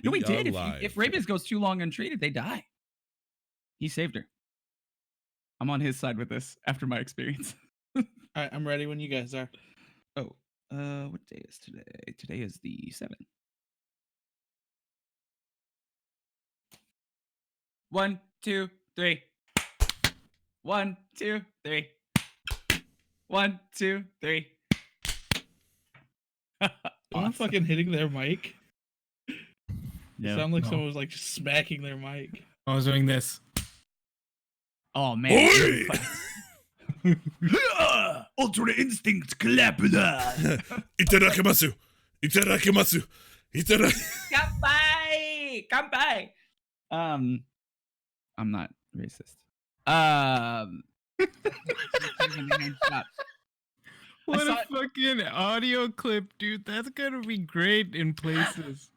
No, he Be did. alive. If rabies goes too long untreated, they die. He saved her. I'm on his side with this after my experience. All right, I'm ready when you guys are. Oh, what day is today? Today is the 7th. 1, 2, 3. 1, 2, 3. 1, 2, 3. I'm fucking hitting their mic. No. It sounded like No. someone was like just smacking their mic. I was doing this. Oh man. Oi! Ultra instinct clapula. Itadakimasu. Itadakimasu. Kampai. Kampai. I'm not racist. What saw a it- fucking audio clip, dude. That's gonna be great in places.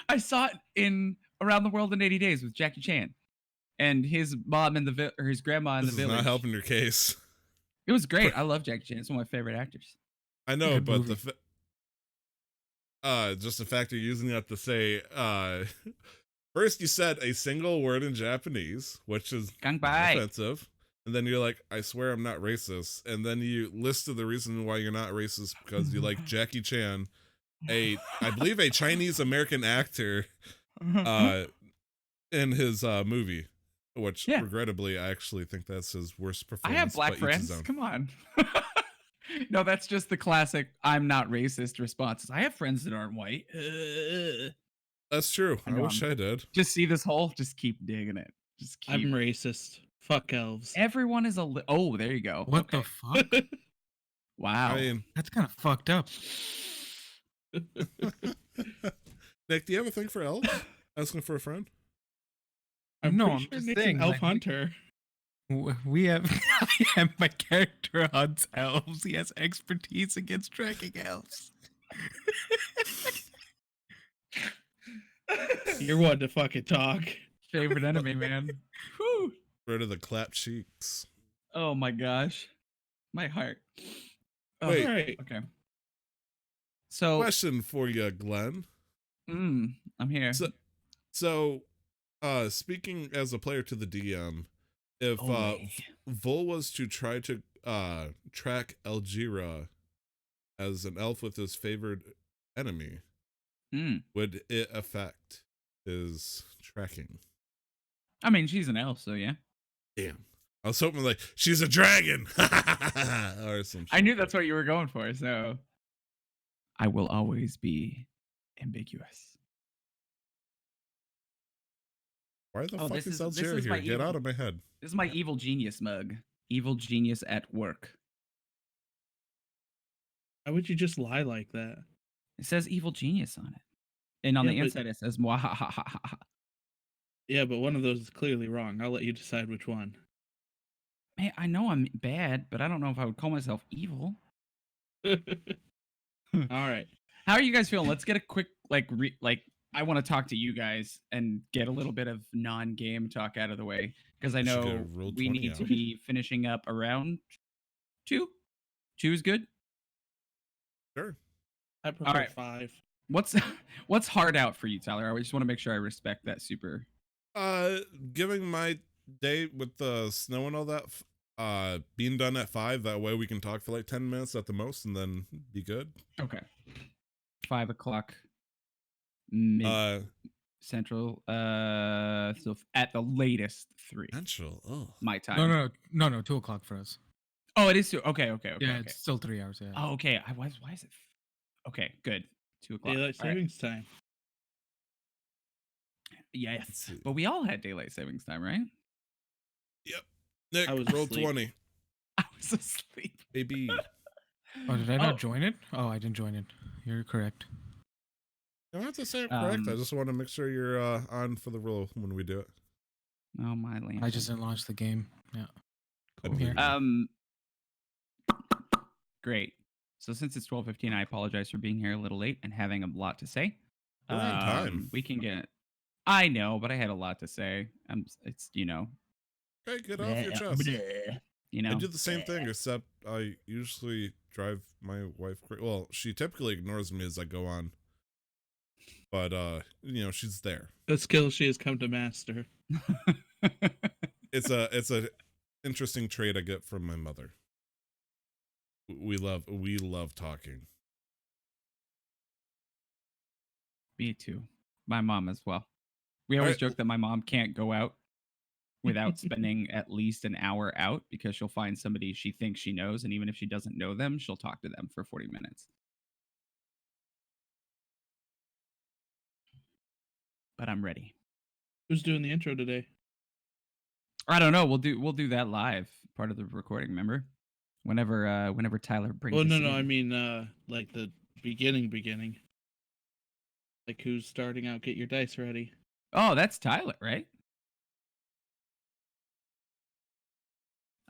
I saw it in Around the World in 80 Days with Jackie Chan and his mom and or his grandma in This the is village. not helping your case. It was great. I love Jackie Chan. It's one of my favorite actors. I know, Good but movie. just the fact you're using that to say, first you said a single word in Japanese, which is Kanpai. offensive, and then you're like, I swear I'm not racist, and then you listed the reason why you're not racist because you like Jackie Chan, I believe a Chinese American actor, in his movie, which Yeah. regrettably I actually think that's his worst I performance. have black but each his friends. own. Come on. No, that's just the classic I'm not racist responses. I have friends that aren't white. That's true. I I know wish I did. Just see this hole. Just keep digging it. Just keep. I'm racist. Fuck elves. Everyone is oh, there you go. What Okay. the fuck? Wow. I mean, That's kind of fucked up. Nick, do you have a thing for elves? Asking for a friend? I'm No, pretty I'm sure just Nick's an saying, elf like, hunter. We have, my character hunts elves. He has expertise against tracking elves. You're one to fucking talk. Favorite enemy, man. Whew. Rid of the clap cheeks. Oh my gosh. My heart. Oh, Wait. All right. Okay. So, Question for you, Glenn. I'm here. So, speaking as a player to the DM, if Oh, Vol was to try to track Elgira as an elf with his favored enemy, would it affect his tracking? I mean, she's an elf, so yeah. Damn. I was hoping like she's a dragon or some shit. I knew that's what you were going for, so I will always be ambiguous. Why the Oh, fuck this is is Elgira my here? Get evil- out of my head. This is my evil genius mug. Evil genius at work. Why would you just lie like that? It says evil genius on it. And on Yeah, the but- inside it says mwahahaha. Yeah, but one of those is clearly wrong. I'll let you decide which one. Man, I know I'm bad, but I don't know if I would call myself evil. All right. How are you guys feeling? Let's get a quick I want to talk to you guys and get a little bit of non-game talk out of the way because I We should get know a roll we 20 need to out. be finishing up around 2. 2 is good. Sure. I prefer right. 5. What's hard out for you, Tyler? I just want to make sure I respect that super. Giving my day with the snow and all that, being done at 5, that way we can talk for like 10 minutes at the most and then be good. Okay. 5 o'clock. Mid Central. So at the latest 3. Central. Oh. My time. No, 2 o'clock for us. Oh, it is 2. Okay. Yeah, Okay. it's still 3 hours. Yeah. Oh, okay. Why is it? Okay, good. 2 o'clock. Daylight All right. savings time. Yes, see. but we all had daylight savings time, right? Nick, I was roll asleep. 20. I was asleep. Baby. Oh, did I not Oh. join it? Oh, I didn't join it. You're correct. You don't have to say it correct. I just want to make sure you're on for the roll when we do it. Oh my land. I just didn't launch the game. Yeah. I Cool. believe Here. you. Great. So since it's 12:15, I apologize for being here a little late and having a lot to say. We're on time. We can get. I know, but I had a lot to say. It's Okay, get off your chest. You know. I do the same thing, except I usually drive my wife crazy. Well, she typically ignores me as I go on. but she's there. A skill she has come to master. It's a interesting trait I get from my mother. We love talking. Me too. My mom as well. We always joke that my mom can't go out without spending at least an hour out because she'll find somebody she thinks she knows, and even if she doesn't know them, she'll talk to them for 40 minutes. But I'm ready. Who's doing the intro today? I don't know. We'll do that live, part of the recording. Remember, whenever Tyler brings. Well, us no. in. I mean, like the beginning. Like who's starting out? Get your dice ready. Oh, that's Tyler, right?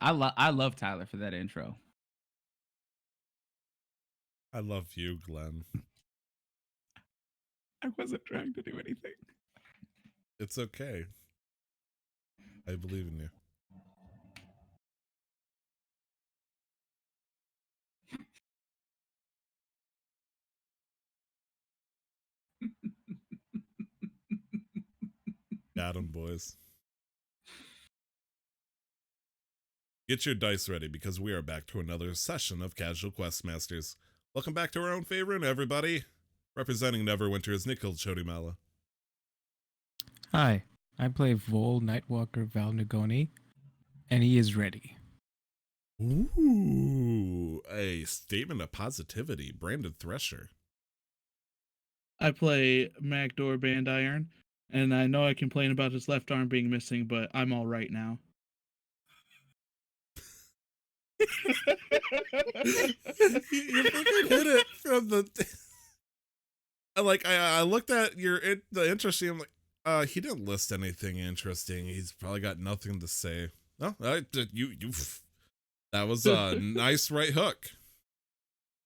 I love Tyler for that intro. I love you, Glenn. I wasn't trying to do anything. It's okay. I believe in you. Got 'em, boys. Get your dice ready because we are back to another session of Casual Quest Masters. Welcome back to our own favorite, everybody. Representing Neverwinter is Nikhil Chodimala. Hi, I play Vol Nightwalker Val Nagoni, and he is ready. Ooh, a statement of positivity. Brandon Thresher. I play Magdor Bandiron, and I know I complain about his left arm being missing, but I'm all right now. You fucking hit it from the. I looked at the interesting. I'm like, he didn't list anything interesting. He's probably got nothing to say. No, you. That was a nice right hook.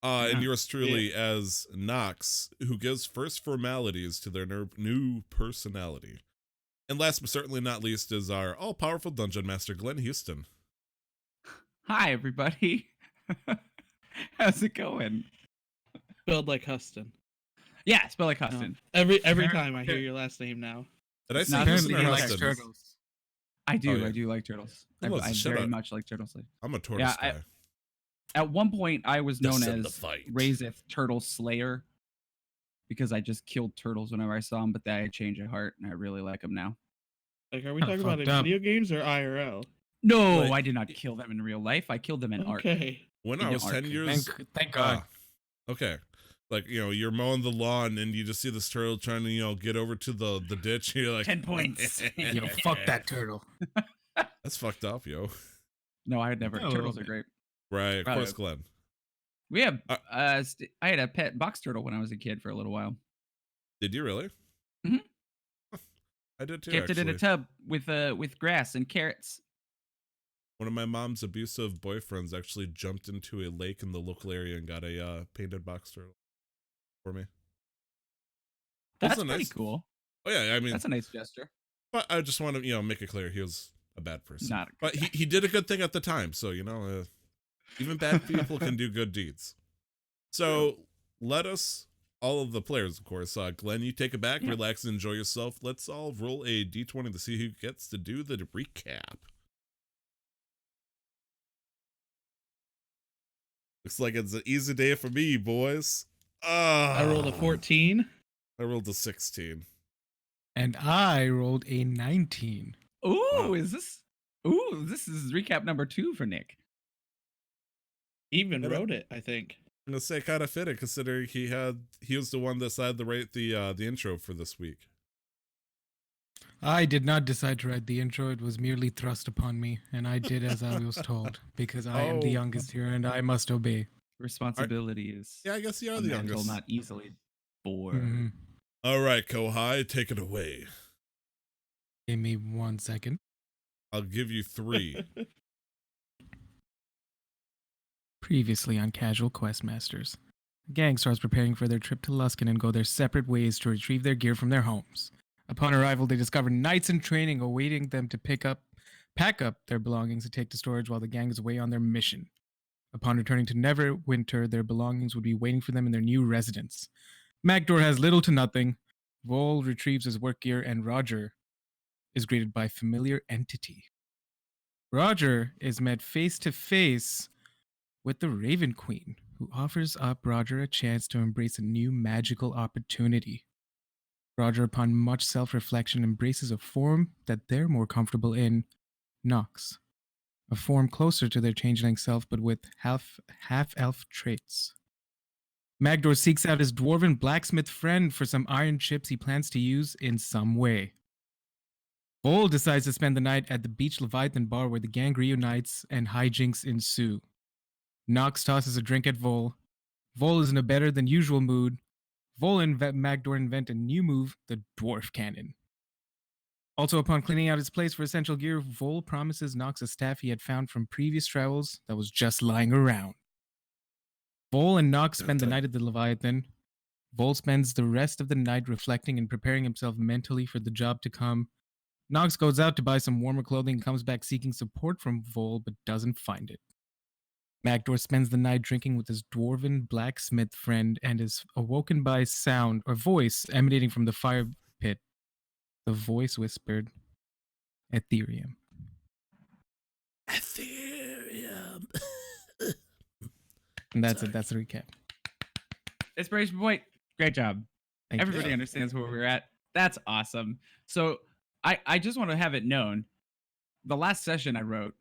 And yours truly as Nox, who gives first formalities to their new personality. And last but certainly not least is our all-powerful Dungeon Master, Glenn Houston. Hi, everybody. How's it going? Spelled like Huston. Yeah, spell like Huston. Every time I hear your last name now. Did I say Not Huston or apparently he likes Huston? turtles. I do. Oh, yeah. I do like turtles. I I love the shit very out- much like turtles. I'm a tortoise Yeah, guy. At one point, I was known Thus in the as fight. Razeth Turtle Slayer because I just killed turtles whenever I saw them, but then I changed of heart and I really like them now. Like, are we Oh, talking about fucked in up. video games or IRL? No, Like- I did not kill them in real life. I killed them in art. Okay. When in I was the 10 arc. years... Thank God. Okay. Like, you're mowing the lawn and you just see this turtle trying to, get over to the ditch. And you're like... 10 points. Yo, fuck that turtle. That's fucked up, yo. No, I had never. No, Turtles are man. great. Right, of Right. course, Glenn. We have. I had a pet box turtle when I was a kid for a little while. Did you really? Mhm. I did too, Kept it in a actually. tub with grass and carrots. One of my mom's abusive boyfriends actually jumped into a lake in the local area and got a painted box turtle for me. That's Wasn't pretty nice. cool. Oh yeah, I mean, That's a nice gesture. but I just want to make it clear he was a bad person. Not a good but guy. he did a good thing at the time, so even bad people can do good deeds. So let us, all of the players, of course. Glenn, you take it back, Yeah. relax, and enjoy yourself. Let's all roll a d20 to see who gets to do the recap. Looks like it's an easy day for me, boys. I rolled a 14. I rolled a 16. And I rolled a 19. Ooh, Wow. this is recap number 2 for Nick. Even Get it? wrote it, I think. I'm gonna say kind of fitted considering he was the one that decided to write the intro for this week. I did not decide to write the intro. It was merely thrust upon me, and I did as I was told, because I am the Oh. youngest here and I must obey. Responsibility is Yeah, I guess you are a the mantle youngest. not easily bored. Mhm. All right, Kohai, take it away. Give me 1 second. I'll give you 3. Previously on Casual Quest Masters, the gang starts preparing for their trip to Luskan and go their separate ways to retrieve their gear from their homes. Upon arrival, they discover knights in training awaiting them to pack up their belongings to take to storage while the gang is away on their mission. Upon returning to Neverwinter, their belongings would be waiting for them in their new residence. Magdor has little to nothing, Vol retrieves his work gear, and Roger is greeted by a familiar entity. Roger is met face to face with the Raven Queen, who offers up Roger a chance to embrace a new magical opportunity. Roger, upon much self-reflection, embraces a form that they're more comfortable in, Nox, a form closer to their changeling self but with half-elf traits. Magdor seeks out his dwarven blacksmith friend for some iron chips he plans to use in some way. Vol decides to spend the night at the Beach Leviathan bar where the gang reunites and hijinks ensue. Nox tosses a drink at Vol. Vol is in a better than usual mood. Vol and Magdor invent a new move, the Dwarf Cannon. Also, upon cleaning out his place for essential gear, Vol promises Nox a staff he had found from previous travels that was just lying around. Vol and Nox spend the night at the Leviathan. Vol spends the rest of the night reflecting and preparing himself mentally for the job to come. Nox goes out to buy some warmer clothing and comes back seeking support from Vol, but doesn't find it. Magdor spends the night drinking with his dwarven blacksmith friend and is awoken by sound or voice emanating from the fire pit. The voice whispered, Ethereum. Ethereum. And that's it. That's the recap. Inspiration point. Great job. Thank Everybody you. understands where we're at. That's awesome. So I just want to have it known. The last session I wrote,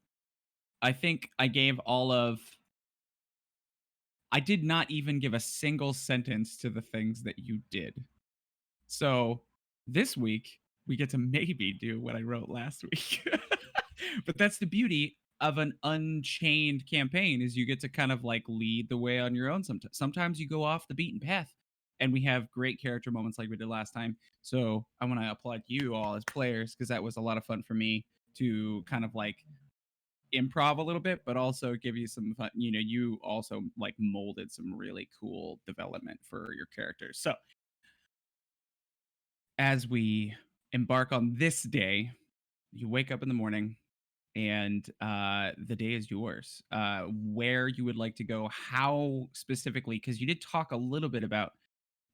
I think I gave I did not even give a single sentence to the things that you did. So this week, we get to maybe do what I wrote last week. But that's the beauty of an unchained campaign, is you get to kind of like lead the way on your own. Sometimes you go off the beaten path, and we have great character moments like we did last time. So I want to applaud you all as players, because that was a lot of fun for me to kind of like improv a little bit, but also give you some fun. You know, you also like molded some really cool development for your characters. So as we embark on this day, you wake up in the morning and the day is yours. Where you would like to go, how specifically, because you did talk a little bit about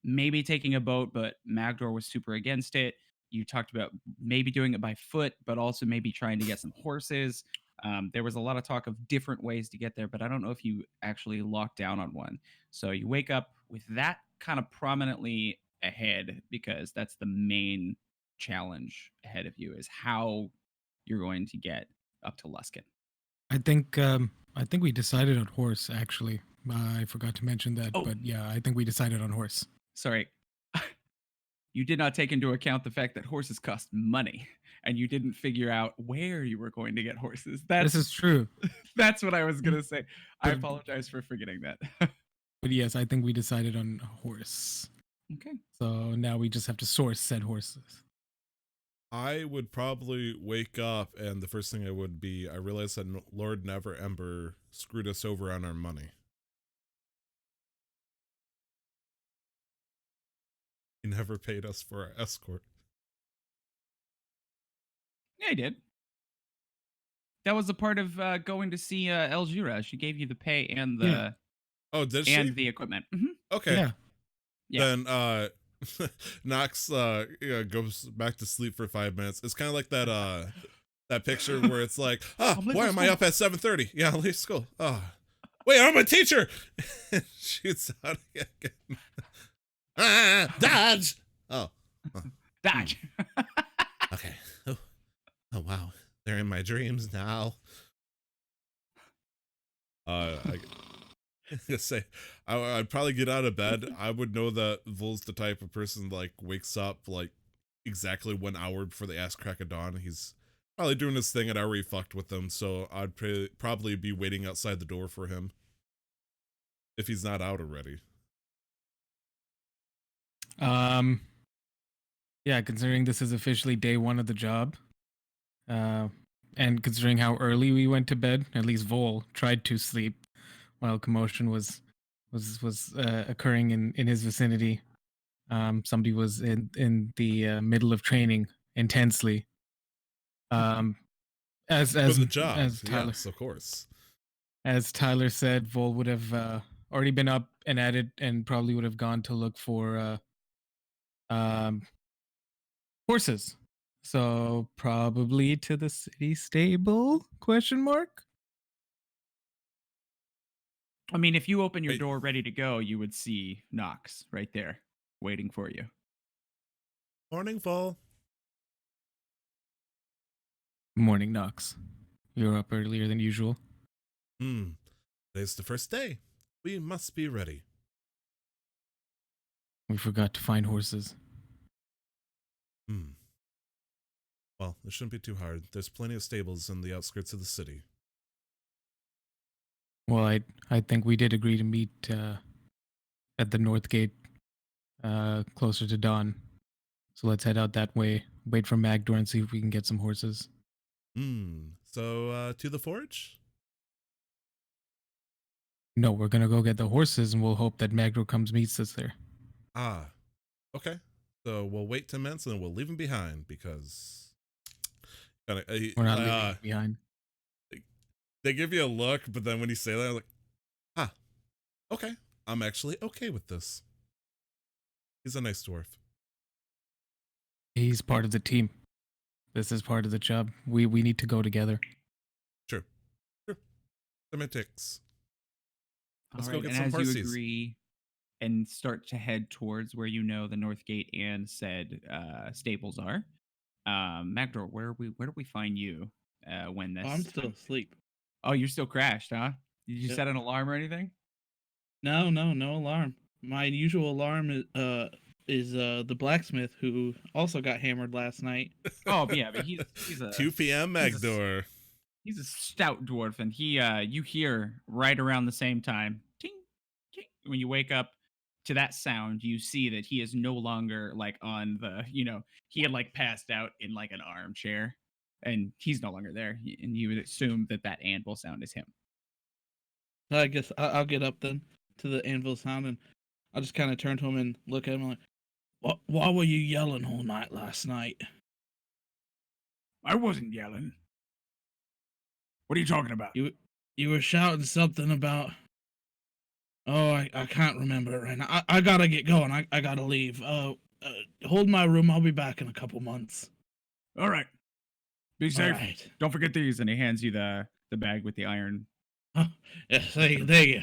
maybe taking a boat, but Magdor was super against it. You talked about maybe doing it by foot, but also maybe trying to get some horses. There was a lot of talk of different ways to get there, but I don't know if you actually locked down on one. So you wake up with that kind of prominently ahead, because that's the main challenge ahead of you, is how you're going to get up to Luskan. I think we decided on horse, actually. I forgot to mention that, Oh. but yeah, I think we decided on horse. Sorry. You did not take into account the fact that horses cost money, and you didn't figure out where you were going to get horses. This is true. That's what I was going to say. I apologize for forgetting that. But yes, I think we decided on horse. Okay. So now we just have to source said horses. I would probably wake up, and the first thing I realized that Lord Neverember screwed us over on our money. He never paid us for our escort. Yeah, I did. That was a part of going to see Elgira. She gave you the pay and the Yeah. Oh, did and she? the equipment. Mm-hmm. Okay. Yeah. Then Nox goes back to sleep for 5 minutes. It's kind of like that picture where it's like, why am I up at 7:30? Yeah, I'll leave school. Oh, wait, I'm a teacher. And shoots out again. Dodge. Oh. Dodge. Okay. Oh, wow. They're in my dreams now. I say I'd probably get out of bed. I would know that Vol's the type of person like wakes up like exactly 1 hour before the ass crack of dawn. He's probably doing his thing, and I already fucked with him, so I'd probably be waiting outside the door for him if he's not out already. Yeah, considering this is officially day 1 of the job, and considering how early we went to bed, at least Vol tried to sleep while commotion was occurring in his vicinity. Somebody was in the middle of training intensely. As For the job, as Tyler, yes, of course. As Tyler said, Vol would have already been up and at it, and probably would have gone to look for Horses. So probably to the city stable? Question mark. I mean, if you open your Wait. door ready to go, you would see Knox right there waiting for you. Morning, Fall. Morning, Knox. You're up earlier than usual. Today's the first day. We must be ready. We forgot to find horses. Well, it shouldn't be too hard. There's plenty of stables in the outskirts of the city. Well, I think we did agree to meet at the North Gate, closer to dawn. So let's head out that way. Wait for Magdor and see if we can get some horses. So, to the forge? No, we're gonna go get the horses, and we'll hope that Magdor comes meets us there. Ah, okay. So we'll wait 10 minutes and then we'll leave him behind because We're not leaving him behind. they give you a look, but then when you say that, I'm like, okay. I'm actually okay with this. He's a nice dwarf. He's part of the team. This is part of the job. We need to go together. Sure. Semantics. Let's All go right, get and some as horses. you agree and start to head towards where you know the North Gate and said stables are, Magdor, where do we find you when this? I'm still asleep. Oh, you're still crashed, huh? Did you Yep. set an alarm or anything? No alarm. My usual alarm is the blacksmith who also got hammered last night. Oh yeah, but he's a 2 p.m. Magdor. he's a stout dwarf, and he you hear right around the same time, ting, ting. When you wake up to that sound, you see that he is no longer like on the, he had like passed out in like an armchair, and he's no longer there. And you would assume that that anvil sound is him. I guess I'll get up then to the anvil sound, and I'll just kind of turn to him and look at him like, why were you yelling all night last night? I wasn't yelling. What are you talking about? You were shouting something about... Oh, I can't remember it right now. I gotta get going. I gotta leave. Hold my room. I'll be back in a couple months. All right. Be safe. All right. Don't forget these. And he hands you the bag with the iron. Yes, there you.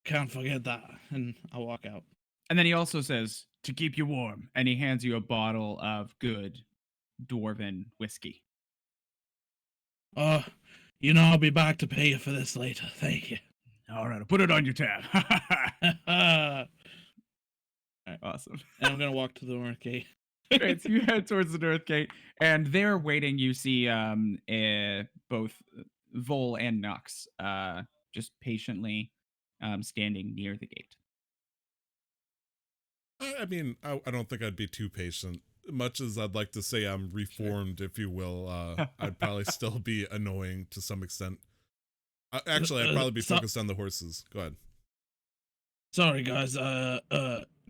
Can't forget that. And I walk out. And then he also says, to keep you warm. And he hands you a bottle of good dwarven whiskey. I'll be back to pay you for this later. Thank you. All right, I'll put it on your tab. All right, awesome. And I'm going to walk to the North Gate. Great, so you head towards the North Gate, and there waiting, you see both Vol and Knox just patiently standing near the gate. I mean, I don't think I'd be too patient. Much as I'd like to say I'm reformed, if you will, I'd probably still be annoying to some extent. Actually, I'd probably be focused on the horses. Go ahead. Sorry, guys.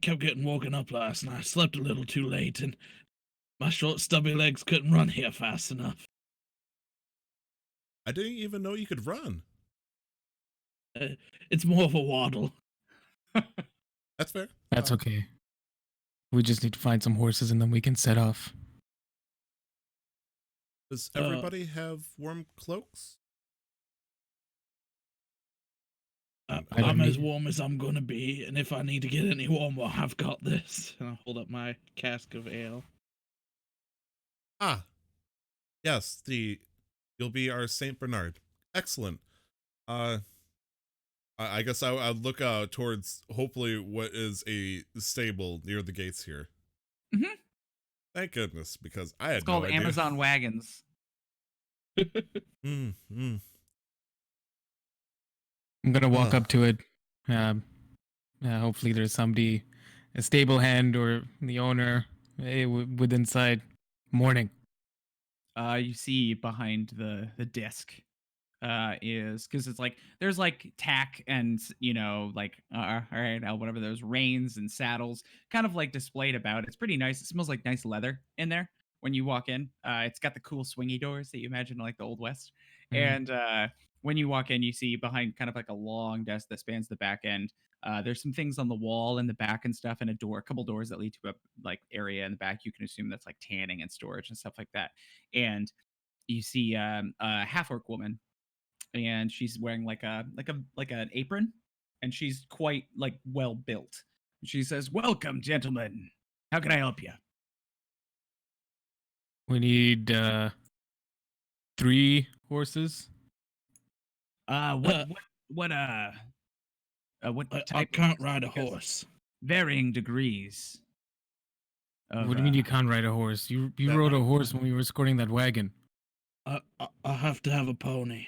Kept getting woken up last night. Slept a little too late, and my short, stubby legs couldn't run here fast enough. I didn't even know you could run. It's more of a waddle. That's fair. That's okay. We just need to find some horses, and then we can set off. Does everybody have warm cloaks? I'm as warm as I'm gonna be, and if I need to get any warmer, I've got this. And I'll hold up my cask of ale. Yes, you'll be our Saint Bernard. Excellent. I guess I'd look towards hopefully what is a stable near the gates here. Mm-hmm. Thank goodness, because I had It's called no idea. Amazon Wagons. I'm gonna walk up to it. Hopefully, there's somebody, a stable hand or the owner, within sight. Morning. You see behind the disc is because it's like there's like tack and like all right, whatever, those reins and saddles kind of like displayed about. It's pretty nice. It smells like nice leather in there when you walk in. It's got the cool swingy doors that you imagine like the Old West. Mhm. And when you walk in, you see behind kind of like a long desk that spans the back end. There's some things on the wall in the back and stuff, and a couple doors that lead to a like area in the back. You can assume that's like tanning and storage and stuff like that. And you see a half orc woman, and she's wearing like an apron, and she's quite like well built. She says, "Welcome, gentlemen. How can I help you?" We need 3 horses. What I type? can't ride a horse. Varying degrees. What do you mean you can't ride a horse? You rode a horse when we were escorting that wagon. I have to have a pony.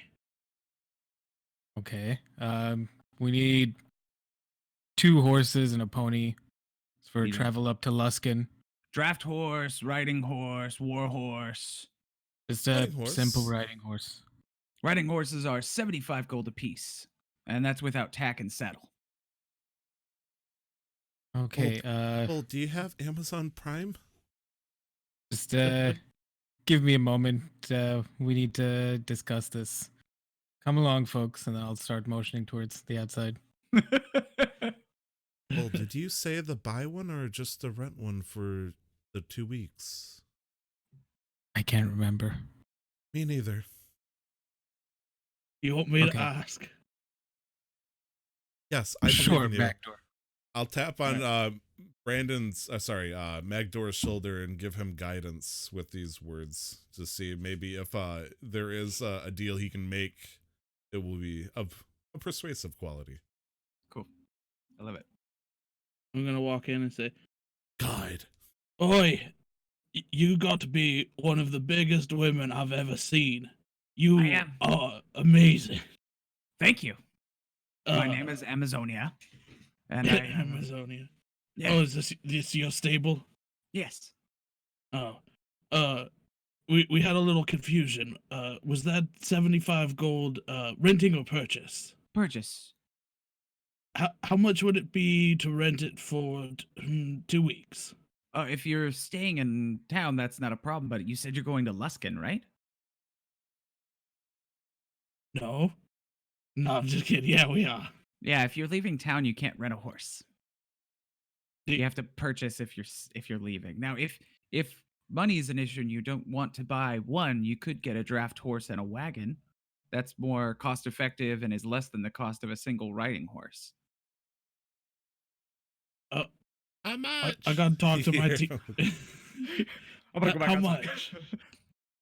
Okay. We need 2 horses and a pony for Need a- travel up to Luskin. Draft horse, riding horse, war horse. Just a Riding horse. simple riding horse. Riding horses are 75 gold apiece, and that's without tack and saddle. Okay. Well, do you have Amazon Prime? Just give me a moment. We need to discuss this. Come along, folks, and then I'll start motioning towards the outside. Well, did you say the buy one or just the rent one for the 2 weeks? I can't remember. Me neither. You want me Okay. to ask? Yes, I Sure, believe in you. backdoor. I'll tap on Magdor's shoulder and give him guidance with these words to see maybe if there is a deal he can make. It will be of a persuasive quality. Cool. I love it. I'm gonna walk in and say, Guide. "Oi, you got to be one of the biggest women I've ever seen. You I am. are amazing." Thank you. My Uh, name is Amazonia. And I Amazonia. Yeah. Oh, is this your stable? Yes. Oh, we had a little confusion. Was that 75 gold renting or purchase? Purchase. How much would it be to rent it for 2 weeks? If you're staying in town, that's not a problem, but you said you're going to Luskin, right? No, I'm just kidding. Yeah, we are. Yeah, if you're leaving town, you can't rent a horse. Do- You have to purchase if you're leaving. Now, if money is an issue and you don't want to buy one, you could get a draft horse and a wagon. That's more cost effective and is less than the cost of a single riding horse. How much? I gotta talk to my team. I'm gonna go back How outside.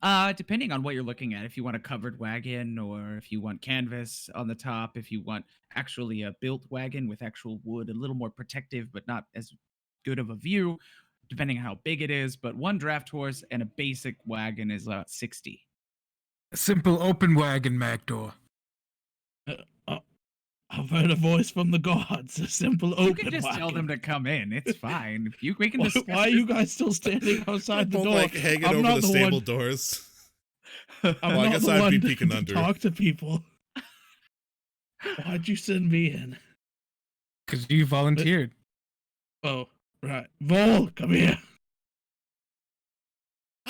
much? Depending on what you're looking at, if you want a covered wagon or if you want canvas on the top, if you want actually a built wagon with actual wood, a little more protective but not as good of a view, depending on how big it is. But one draft horse and a basic wagon is about 60. A simple open wagon, Magdor. I've heard a voice from the gods. A simple open You can just tell them to come in. It's fine. We can discuss Why are this. you guys still standing outside the Both door? like hanging I'm over not the the stable one- doors. I'm Well, I not guess the I'd one be to peeking under. talk to people. Why'd you send me in? Because you volunteered. Oh, right. Vol, come here.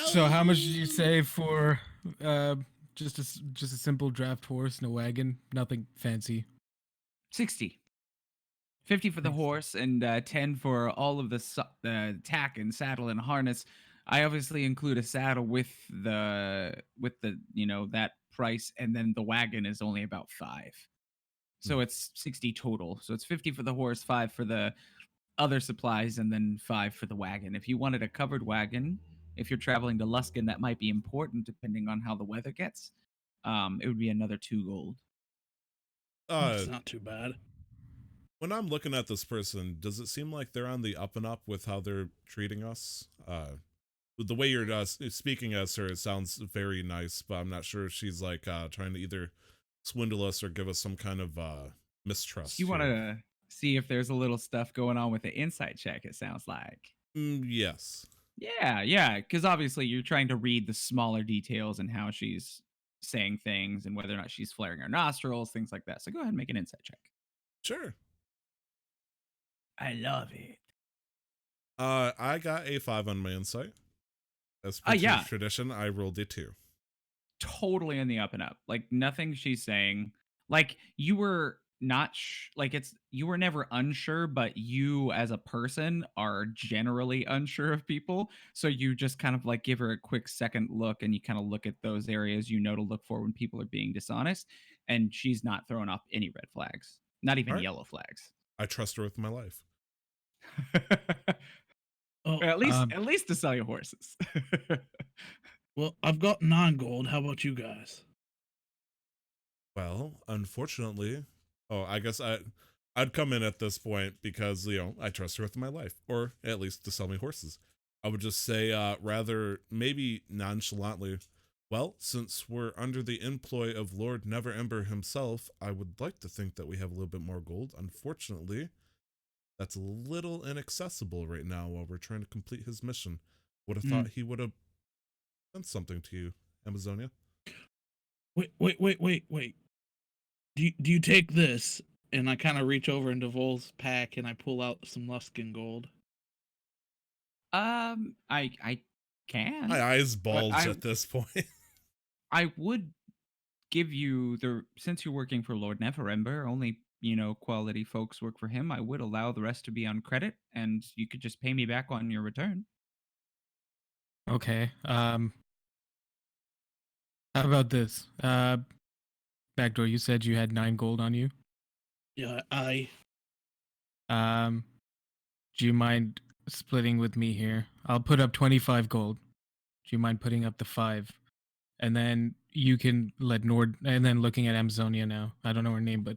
So how much did you say for just a simple draft horse and a wagon? Nothing fancy. 60. 50 for the horse and 10 for all of the tack and saddle and harness. I obviously include a saddle with the that price, and then the wagon is only about 5. So it's 60 total. So it's 50 for the horse, 5 for the other supplies, and then 5 for the wagon. If you wanted a covered wagon, if you're traveling to Luskin, that might be important depending on how the weather gets. It would be another 2 gold. It's not too bad. When I'm looking at this person, does it seem like they're on the up and up with how they're treating us? The way you're speaking as her, it sounds very nice, but I'm not sure if she's like trying to either swindle us or give us some kind of mistrust. You want here. to see if there's a little stuff going on with the insight check, it sounds like. Yes. Yeah, because obviously you're trying to read the smaller details and how she's saying things and whether or not she's flaring her nostrils, things like that. So go ahead and make an insight check. Sure. I love it. I got a 5 on my insight. As per yeah. tradition, I rolled a 2. totally in the up and up. Like nothing she's saying. Like you were not like you were never unsure, but you as a person are generally unsure of people. So you just kind of like give her a quick second look and you kind of look at those areas you know to look for when people are being dishonest. And she's not throwing up any red flags, not even All right. yellow flags. I trust her with my life. Oh, at least to sell your horses. well, I've got 9 gold. How about you guys? Well, unfortunately, I guess I'd come in at this point because, I trust her with my life, or at least to sell me horses. I would just say, rather maybe nonchalantly, well, since we're under the employ of Lord Neverember himself, I would like to think that we have a little bit more gold. Unfortunately, that's a little inaccessible right now while we're trying to complete his mission. Would have thought he would have done something to you, Amazonia. Wait. Do you take this? And I kind of reach over into Vol's pack and I pull out some Luskin gold. I can. My eyes bulge at this point. I would give you since you're working for Lord Neverember, only quality folks work for him. I would allow the rest to be on credit, and you could just pay me back on your return. Okay. How about this? Backdoor, you said you had 9 gold on you. Yeah, Do you mind splitting with me here? I'll put up 25 gold. Do you mind putting up the 5? And then you can let Nord, and then looking at Amazonia now. I don't know her name, but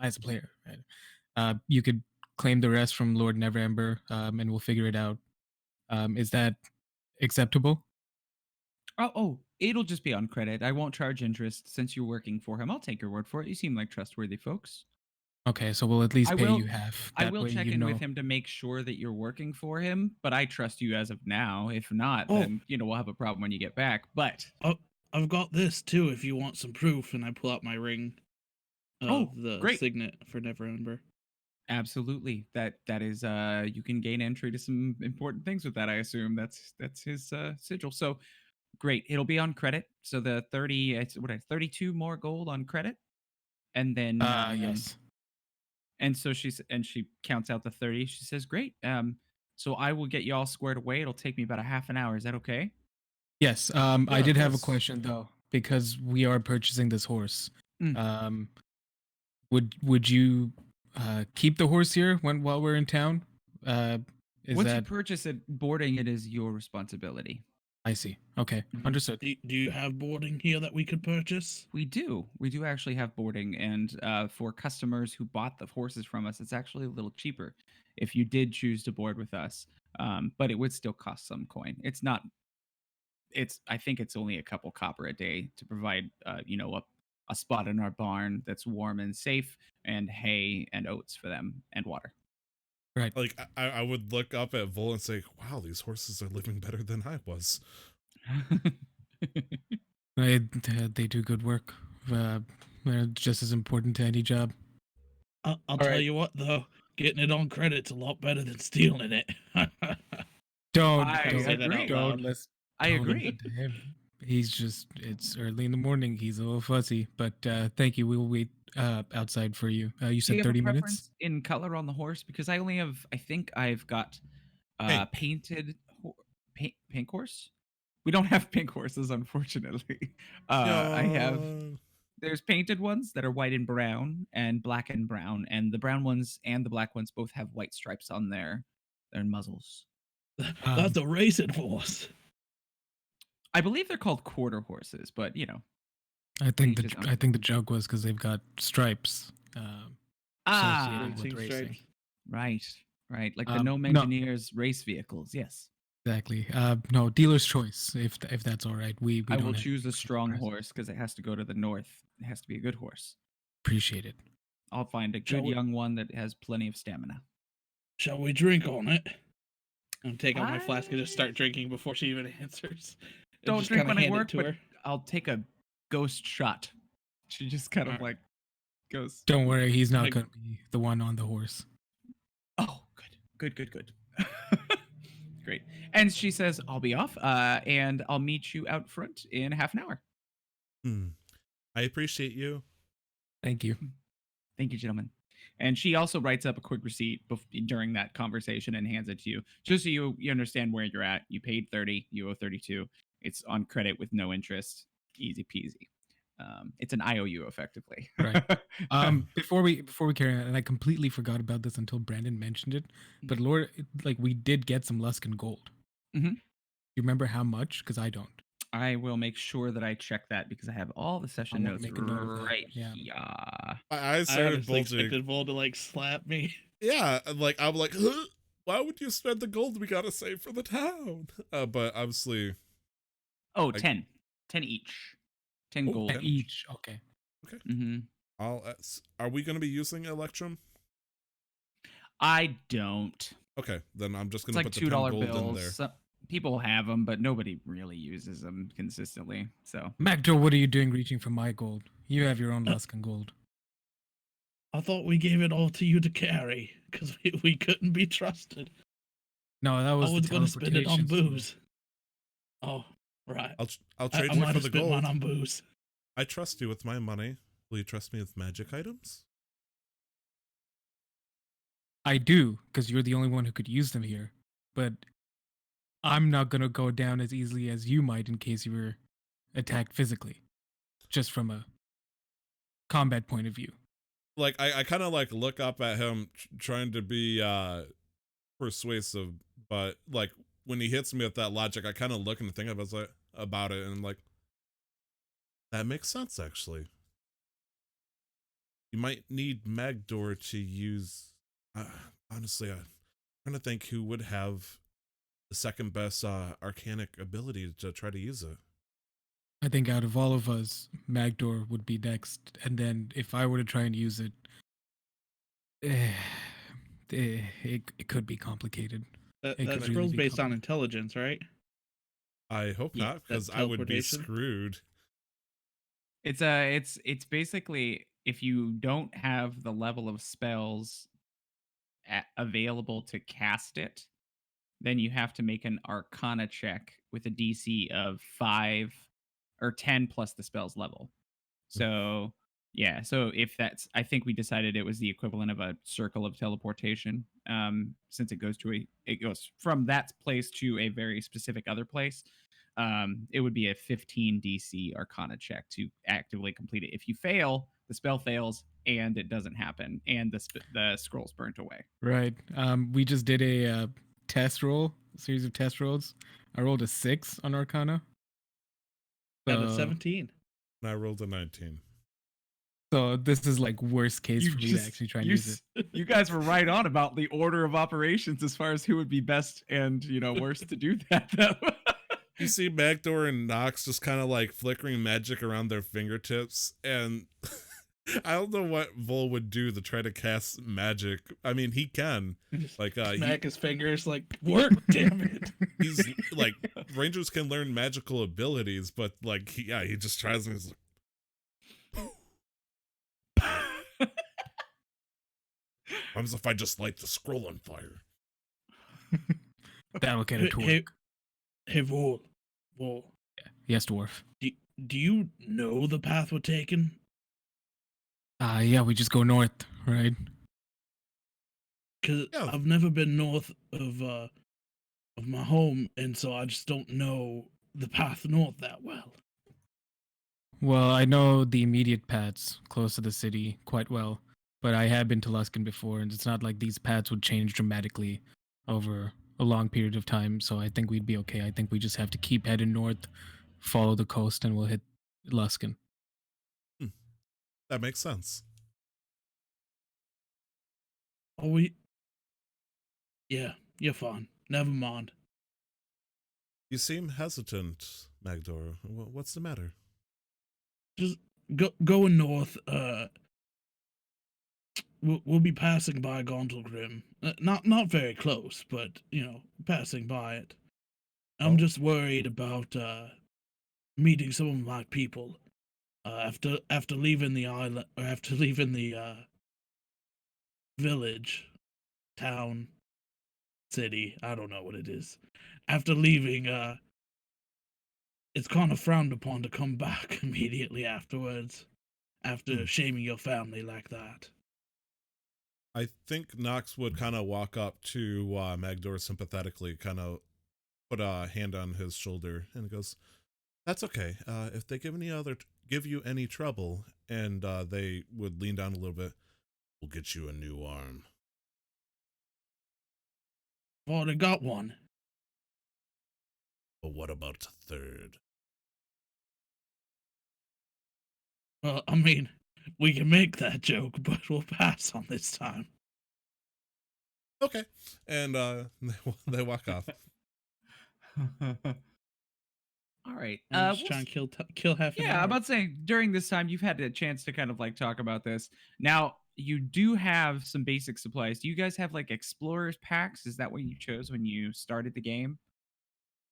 as a player, right? You could claim the rest from Lord Neverember, and we'll figure it out. Is that acceptable? Oh, it'll just be on credit. I won't charge interest since you're working for him. I'll take your word for it. You seem like trustworthy folks. Okay, so we'll at least pay you half. I will check in with him to make sure that you're working for him, but I trust you as of now. If not, then we'll have a problem when you get back. But I've got this too if you want some proof, and I pull out my ring of the great. signet for Neverember. Absolutely. That is you can gain entry to some important things with that, I assume. That's his sigil. So great. It'll be on credit. So the 32 more gold on credit. And then yes. And so she counts out the 30. She says, "Great. So I will get you all squared away. It'll take me about a half an hour. Is that okay?" Yes. I did have a question though, because we are purchasing this horse. Would you keep the horse here while we're in town? Once you purchase it, boarding it is your responsibility. I see. Okay, understood. Do you have boarding here that we could purchase? We do. We do actually have boarding, and for customers who bought the horses from us, it's actually a little cheaper if you did choose to board with us. But it would still cost some coin. It's not. I think it's only a couple copper a day to provide, a spot in our barn that's warm and safe, and hay and oats for them, and water. Right. Like I would look up at Vol and say, "Wow, these horses are living better than I was." They do good work. They're just as important to any job. I'll tell you what, though, getting it on credit's a lot better than stealing it. I agree. It's early in the morning. He's a little fussy, but thank you. We will wait outside for you. You said 30 minutes in color on the horse, because I think I've got painted pink horse. We don't have pink horses, unfortunately. There's painted ones that are white and brown and black and brown, and the brown ones and the black ones both have white stripes on their muzzles. That's a racing horse. I believe they're called quarter horses, but I think the joke was because they've got stripes. With racing. Right, like the Gnome Engineers race vehicles. Yes, exactly. No, dealer's choice. If that's all right, I will choose a strong horse because it has to go to the north. It has to be a good horse. Appreciate it. I'll find a good young one that has plenty of stamina. Shall we drink on it? I'll take out my flask and just start drinking before she even answers. Don't drink when I work, but I'll take a ghost shot. She just kind of goes. Don't worry, he's not going to be the one on the horse. Oh, good. Great. And she says, "I'll be off, and I'll meet you out front in half an hour." I appreciate you. Thank you. Thank you, gentlemen. And she also writes up a quick receipt during that conversation and hands it to you, just so you understand where you're at. You paid 30, you owe 32. It's on credit with no interest. Easy peasy. It's an IOU effectively. Right. Before we carry on, and I completely forgot about this until Brandon mentioned it, but Lord, like we did get some Luskan gold. Mm-hmm. You remember how much? Because I don't. I will make sure that I check that because I have all the session notes make a note of that. right Yeah. here. I started honestly bulging. expected Vol to like slap me. Yeah, like I'm like, huh? Why would you spend the gold we gotta save for the town? But obviously, Oh, 10. 10 each. 10 Oh, gold 10 each. Okay. Mm-hmm. Are we gonna be using Electrum? I don't. Okay, then I'm just It's gonna like put the 10 $2 gold in bills. there. People have them, but nobody really uses them consistently. So, Magdor, what are you doing reaching for my gold? You have your own Luskan gold. I thought we gave it all to you to carry because we couldn't be trusted. No, that was I was the going to spend it on teleportation booze. Oh, right. I'll trade I you might for have the spent gold. mine on booze. I trust you with my money. Will you trust me with magic items? I do, because you're the only one who could use them here. But I'm not gonna go down as easily as you might in case you were attacked physically. Just from a combat point of view. Like I kind of like look up at him trying to be persuasive, but like when he hits me with that logic, I kind of look and think about it and I'm like, that makes sense actually. You might need Magdor to use. Honestly, I'm trying to think who would have the second best arcanic ability to try to use it. I think out of all of us, Magdor would be next, and then if I were to try and use it, it could be complicated. That could really scroll's be based on complicated. intelligence, right? I hope Yeah, not, because that I would be teleportation? screwed. it's basically if you don't have the level of spells available to cast it, then you have to make an Arcana check with a DC of 5 or 10 plus the spell's level. So, yeah. So if that's, I think we decided it was the equivalent of a circle of teleportation. Since it goes from that place to a very specific other place. It would be a 15 DC Arcana check to actively complete it. If you fail, the spell fails and it doesn't happen, and the scroll's burnt away. Right. We just did a test roll, a series of test rolls. I rolled a 6 on Arcana. Got a 17. And I rolled a 19. So this is like worst case for me to actually try and use it. You guys were right on about the order of operations as far as who would be best and worst to do that. Though. You see Magdor and Nox just kind of like flickering magic around their fingertips, and I don't know what Vol would do to try to cast magic. I mean, he can like smack his fingers like work, damn it. He's like Rangers can learn magical abilities, but like he just tries and he's like, what if I just light the scroll on fire? That'll get it to work. Hey, Vol. Yes, dwarf. Do you know the path we're taking? Yeah, we just go north, right? Because I've never been north of my home, and so I just don't know the path north that well. Well, I know the immediate paths close to the city quite well, but I have been to Luskan before, and it's not like these paths would change dramatically over a long period of time, so I think we'd be okay. I think we just have to keep heading north, follow the coast, and we'll hit Luskan. That makes sense. Oh, yeah, you're fine. Never mind. You seem hesitant, Magdor. What's the matter? Just going north. We'll be passing by Gauntlgrim. Not very close, but passing by it. I'm just worried about meeting some of my people. After leaving the island, or after leaving the village, town, city, I don't know what it is. After leaving it's kind of frowned upon to come back immediately afterwards, after shaming your family like that. I think Nox would kind of walk up to Magdor sympathetically, kind of put a hand on his shoulder, and goes, "That's okay. If they give you any trouble," and they would lean down a little bit, "we'll get you a new arm." I've already got one. But what about a third? Well, I mean, we can make that joke, but we'll pass on this time. Okay, and they walk off. All right. I'm just trying to kill half an hour. Yeah, I'm about saying during this time you've had a chance to kind of like talk about this. Now you do have some basic supplies. Do you guys have like explorers packs? Is that what you chose when you started the game?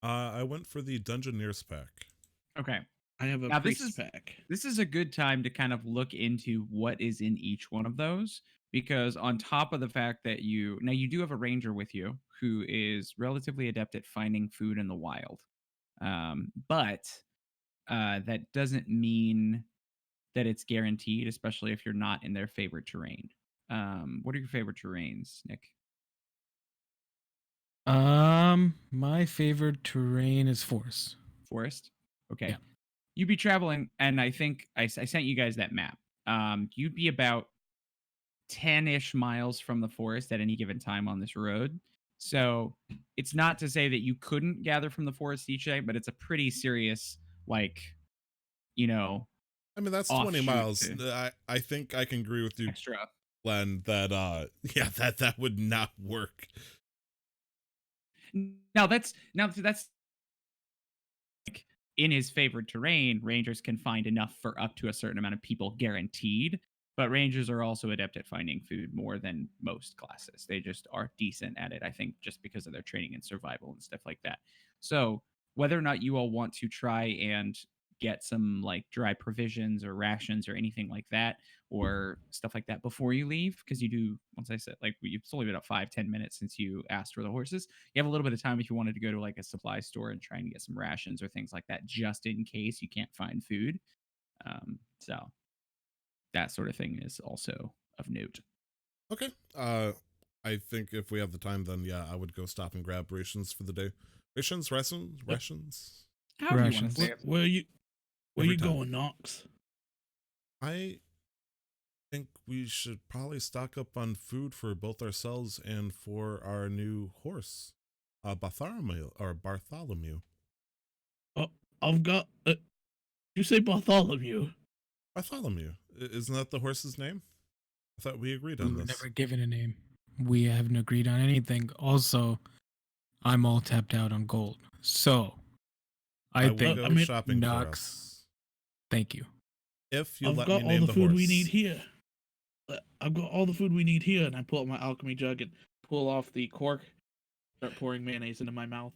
I went for the Dungeoneers pack. Okay. I have a Now, priest pack. This is a good time to kind of look into what is in each one of those, because on top of the fact that you do have a ranger with you who is relatively adept at finding food in the wild, but that doesn't mean that it's guaranteed, especially if you're not in their favorite terrain. What are your favorite terrains, Nick? My favorite terrain is forest. Forest. Okay. Yeah. You'd be traveling, and I think I sent you guys that map. You'd be about 10-ish miles from the forest at any given time on this road. So it's not to say that you couldn't gather from the forest each day, but it's a pretty serious, like, I mean, that's 20 miles. I think I can agree with you, extra. Glenn, that that would not work. Now that's like, in his favorite terrain, rangers can find enough for up to a certain amount of people guaranteed. But rangers are also adept at finding food more than most classes. They just are decent at it, I think, just because of their training and survival and stuff like that. So whether or not you all want to try and get some like dry provisions or rations or anything like that, or stuff like that before you leave, because you do, once I said, like, it's only been about 5-10 minutes since you asked for the horses. You have a little bit of time if you wanted to go to like a supply store and try and get some rations or things like that, just in case you can't find food. So that sort of thing is also of note. Okay. I think if we have the time, then yeah, I would go stop and grab rations for the day. Rations. How do you want to say it? Where you going, Nox? I think we should probably stock up on food for both ourselves and for our new horse, Bartholomew. Oh, I've got. You say Bartholomew? Bartholomew. Isn't that the horse's name? I thought we agreed on We were this. never given a name. We haven't agreed on anything. Also, I'm all tapped out on gold. So, I think will go shopping for Nox. us. Thank you. If you I've let got me all name the the food horse. we need here. I've got all the food we need here, and I pull out my alchemy jug and pull off the cork, start pouring mayonnaise into my mouth.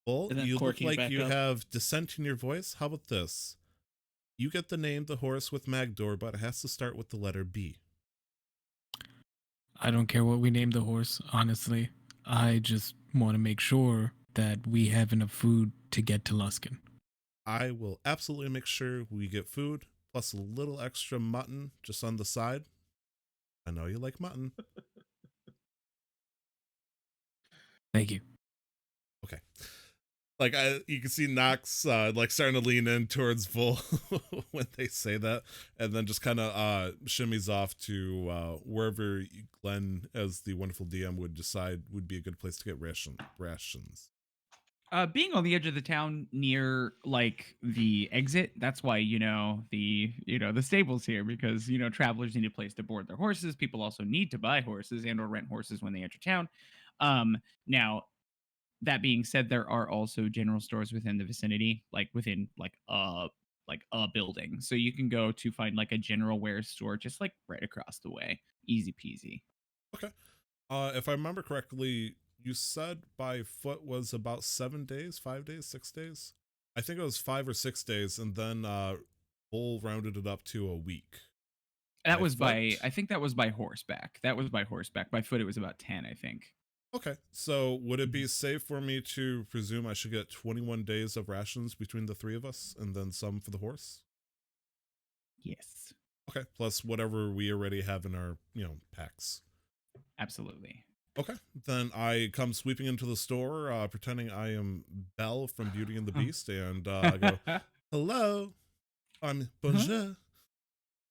Well, and then you look corking it like back you up. have dissent in your voice. How about this? You get to name the horse with Magdor, but it has to start with the letter B. I don't care what we name the horse, honestly. I just want to make sure that we have enough food to get to Luskan. I will absolutely make sure we get food, plus a little extra mutton just on the side. I know you like mutton. Thank you. Okay. Like you can see Nox like starting to lean in towards Vol when they say that, and then just kind of shimmies off to wherever Glenn, as the wonderful DM, would decide would be a good place to get rations. Being on the edge of the town near like the exit, that's why the stables here, because travelers need a place to board their horses. People also need to buy horses and or rent horses when they enter town. Now, that being said, there are also general stores within the vicinity, like within like a building, so you can go to find like a general wares store just like right across the way. Easy peasy. Okay. If I remember correctly, you said by foot was about 7 days, 5 days, 6 days. I think it was 5 or 6 days, and then Bull rounded it up to a week. I think that was by horseback. By foot, it was about 10, I think. Okay, so would it be safe for me to presume I should get 21 days of rations between the three of us and then some for the horse? Yes, Okay, plus whatever we already have in our, packs. absolutely. Okay, then I come sweeping into the store, pretending I am Belle from Beauty and the Beast, and I go, hello, I'm Bonjour.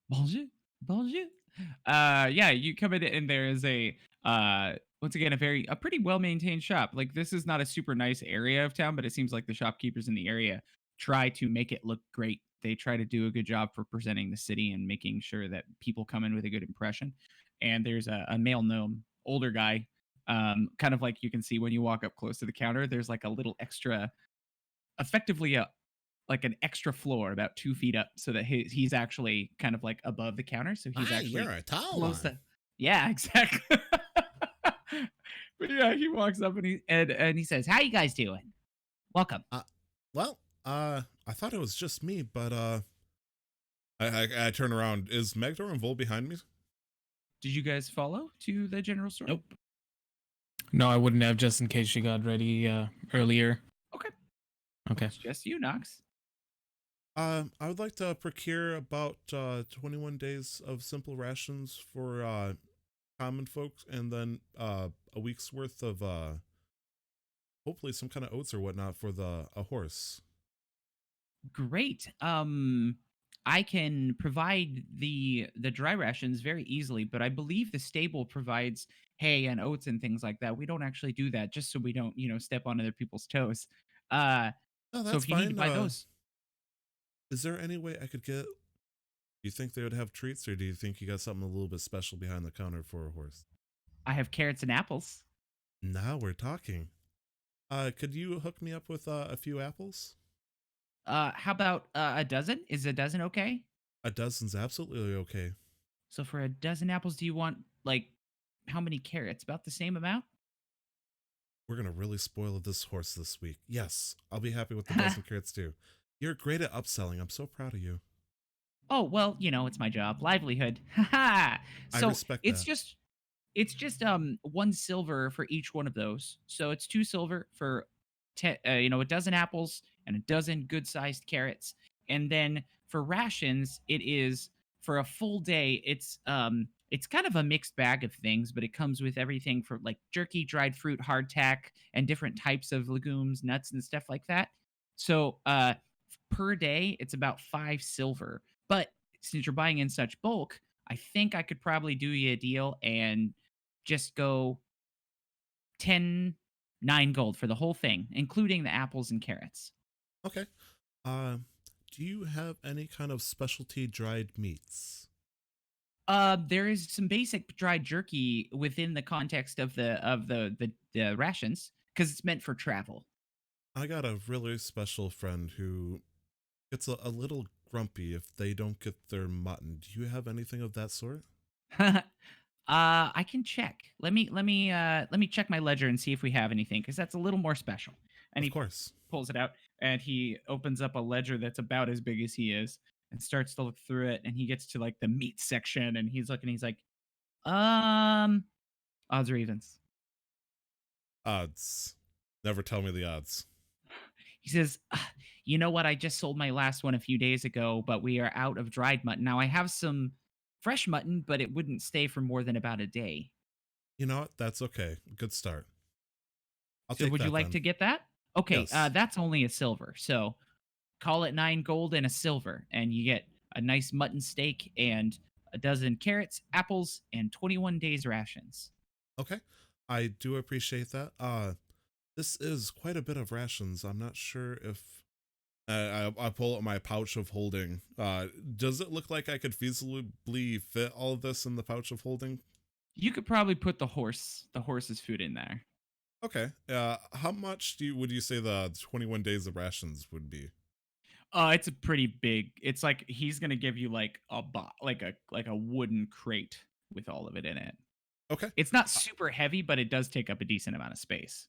Bonjour. Bonjour. Yeah, you come in and there is a once again a pretty well maintained shop. Like this is not a super nice area of town, but it seems like the shopkeepers in the area try to make it look great. They try to do a good job for presenting the city and making sure that people come in with a good impression. And there's a male gnome, older guy, kind of like you can see when you walk up close to the counter. There's like a little extra, effectively a like an extra floor about 2 feet up so that he's actually kind of like above the counter. So he's Hi, actually you're a tall close one. to, yeah, exactly. But yeah, he walks up and he says, "How you guys doing? Welcome." Well, I thought it was just me, but I turn around. Is Megdor and Vol behind me? Did you guys follow to the general store? Nope. No, I wouldn't have, just in case she got ready earlier. Okay. Okay. It's just you, Knox. I would like to procure about 21 days of simple rations for common folks, and then a week's worth of hopefully some kind of oats or whatnot for a horse. Great. I can provide the dry rations very easily, but I believe the stable provides hay and oats and things like that. We don't actually do that just so we don't, step on other people's toes. Uh, Oh, so that's if you need to fine. buy those, Is there any way I could get? Do you think they would have treats, or do you think you got something a little bit special behind the counter for a horse? I have carrots and apples. Now we're talking. Could you hook me up with a few apples? How about a dozen? Is a dozen okay? A dozen's absolutely okay. So for a dozen apples, do you want like how many carrots? About the same amount? We're gonna really spoil this horse this week. Yes, I'll be happy with the dozen carrots too. You're great at upselling. I'm so proud of you. Oh, well, it's my job, livelihood. Haha. I So respect it's that. just it's just 1 silver for each one of those. So it's 2 silver for a dozen apples and a dozen good-sized carrots. And then for rations, it is for a full day, it's kind of a mixed bag of things, but it comes with everything from like jerky, dried fruit, hardtack, and different types of legumes, nuts, and stuff like that. So per day, it's about 5 silver. But since you're buying in such bulk, I think I could probably do you a deal and just go 10 9 gold for the whole thing, including the apples and carrots. Okay. Uh, do you have any kind of specialty dried meats? There is some basic dried jerky within the context of the rations because it's meant for travel. I got a really special friend who gets a little grumpy if they don't get their mutton. Do you have anything of that sort? I can check. Let me check my ledger and see if we have anything because that's a little more special. And Of he course. pulls it out and he opens up a ledger that's about as big as he is and starts to look through it and he gets to like the meat section and he's looking, he's like, um odds or evens. Odds. Never tell me the odds. He says, you know what, I just sold my last one a few days ago, but we are out of dried mutton. Now I have some fresh mutton, but it wouldn't stay for more than about a day. You know what? That's okay. Good start. I'll So take would you that like then. to get that? Okay, Yes. that's only a silver. So call it 9 gold and a silver, and you get a nice mutton steak and a dozen carrots, apples, and 21 days rations. Okay. I do appreciate that. This is quite a bit of rations. I'm not sure if I pull out my pouch of holding. Does it look like I could feasibly fit all of this in the pouch of holding? You could probably put the horse's food in there. Okay. How much would you say the 21 days of rations would be? It's a pretty big. It's like he's gonna give you like like a wooden crate with all of it in it. Okay. It's not super heavy, but it does take up a decent amount of space.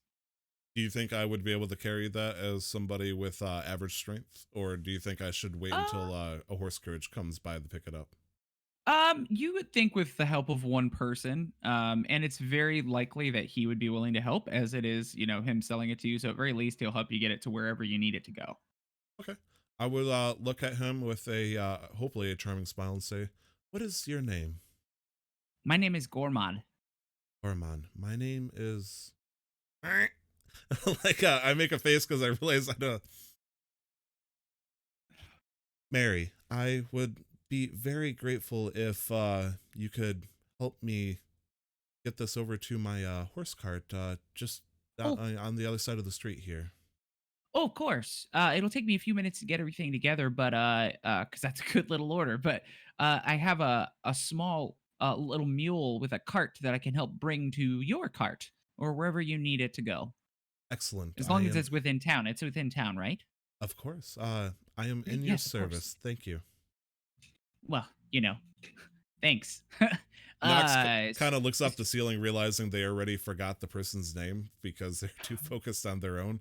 Do you think I would be able to carry that as somebody with average strength, or do you think I should wait until Uh, a horse carriage comes by to pick it up? You would think with the help of one person, and it's very likely that he would be willing to help, as it is, him selling it to you. So at very least, he'll help you get it to wherever you need it to go. Okay. I will look at him with a hopefully a charming smile and say, "What is your name?" My name is Gormad. Orman. My name is. Like I make a face because I realize I don't. Mary, I would be very grateful if you could help me get this over to my horse cart just on the other side of the street here. Oh, of course. It'll take me a few minutes to get everything together, but because that's a good little order. But I have a small little mule with a cart that I can help bring to your cart or wherever you need it to go. Excellent. As long as it's within town. It's within town, right? Of course. I am in your Yes, of course. service. Thank you. Well, thanks. Knox kind of looks up the ceiling, realizing they already forgot the person's name because they're too focused on their own.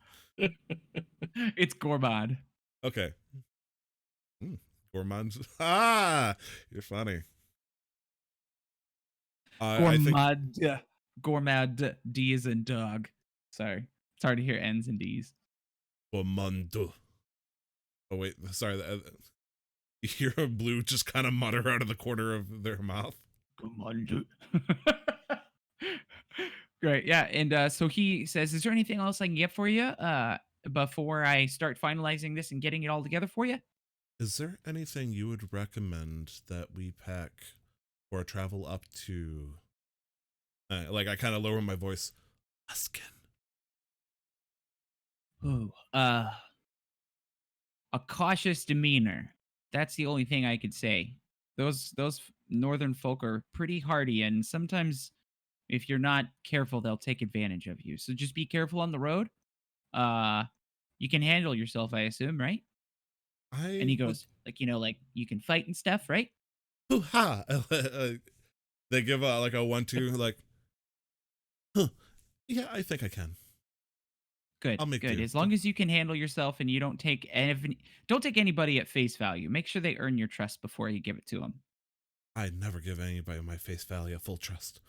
It's Gourmand. Okay. Gourmand. Ah, you're funny. Gourmand. Yeah. Gourmand. D is in dog. Sorry. It's hard to hear N's and D's. Gourmand. Oh, wait. Sorry. You hear a blue just kind of mutter out of the corner of their mouth. Gourmand. Great. Yeah. And so he says, is there anything else I can get for you before I start finalizing this and getting it all together for you? Is there anything you would recommend that we pack for a travel up to, I kind of lower my voice, Luskan? Oh, a cautious demeanor. That's the only thing I could say. Those northern folk are pretty hardy, and sometimes if you're not careful, they'll take advantage of you. So just be careful on the road. You can handle yourself, I assume, right? And he goes, like you can fight and stuff, right? Hoo-ha! They give a 1-2, like, huh. Yeah, I think I can. Good. I'll make good. do. As long as you can handle yourself and you don't take anybody at face value. Make sure they earn your trust before you give it to them. I never give anybody my face value full trust.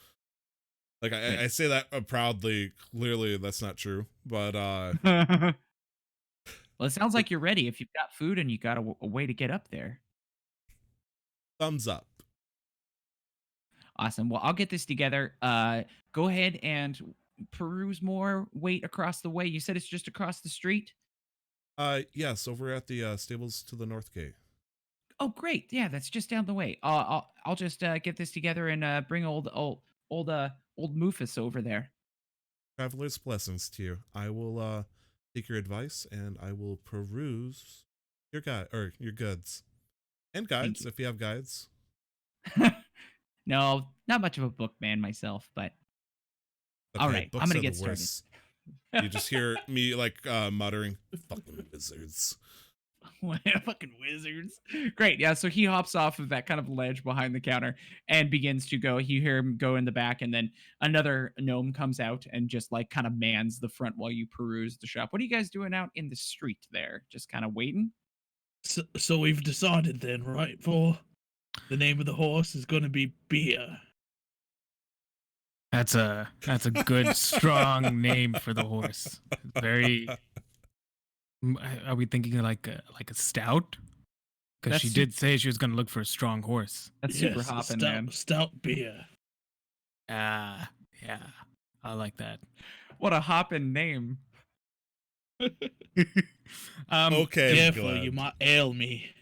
Like I say that proudly. Clearly, that's not true. But well, it sounds like you're ready. If you've got food and you got a way to get up there. Thumbs up. Awesome. Well, I'll get this together. Go ahead and peruse more. Wait across the way. You said it's just across the street? Yes, over at the stables to the north gate. Oh, great. Yeah, that's just down the way. I'll just get this together and bring old Moofus over there. Traveler's blessings to you. I will take your advice and I will peruse your goods and guides if you have guides. No, not much of a book man myself, but okay, all right, I'm gonna get started. You just hear me muttering, "Fucking wizards." Fucking wizards. Great. Yeah. So he hops off of that kind of ledge behind the counter and begins to go. You hear him go in the back, and then another gnome comes out and just kind of mans the front while you peruse the shop. What are you guys doing out in the street there? Just kind of waiting? So we've decided then, right? For the name of the horse is going to be Beer. That's a good strong name for the horse. Very. Are we thinking like a stout? Because she did say she was going to look for a strong horse. That's super hopping, man. Stout Beer. Yeah, I like that. What a hopping name. Okay, careful, Glenn. You might ail me.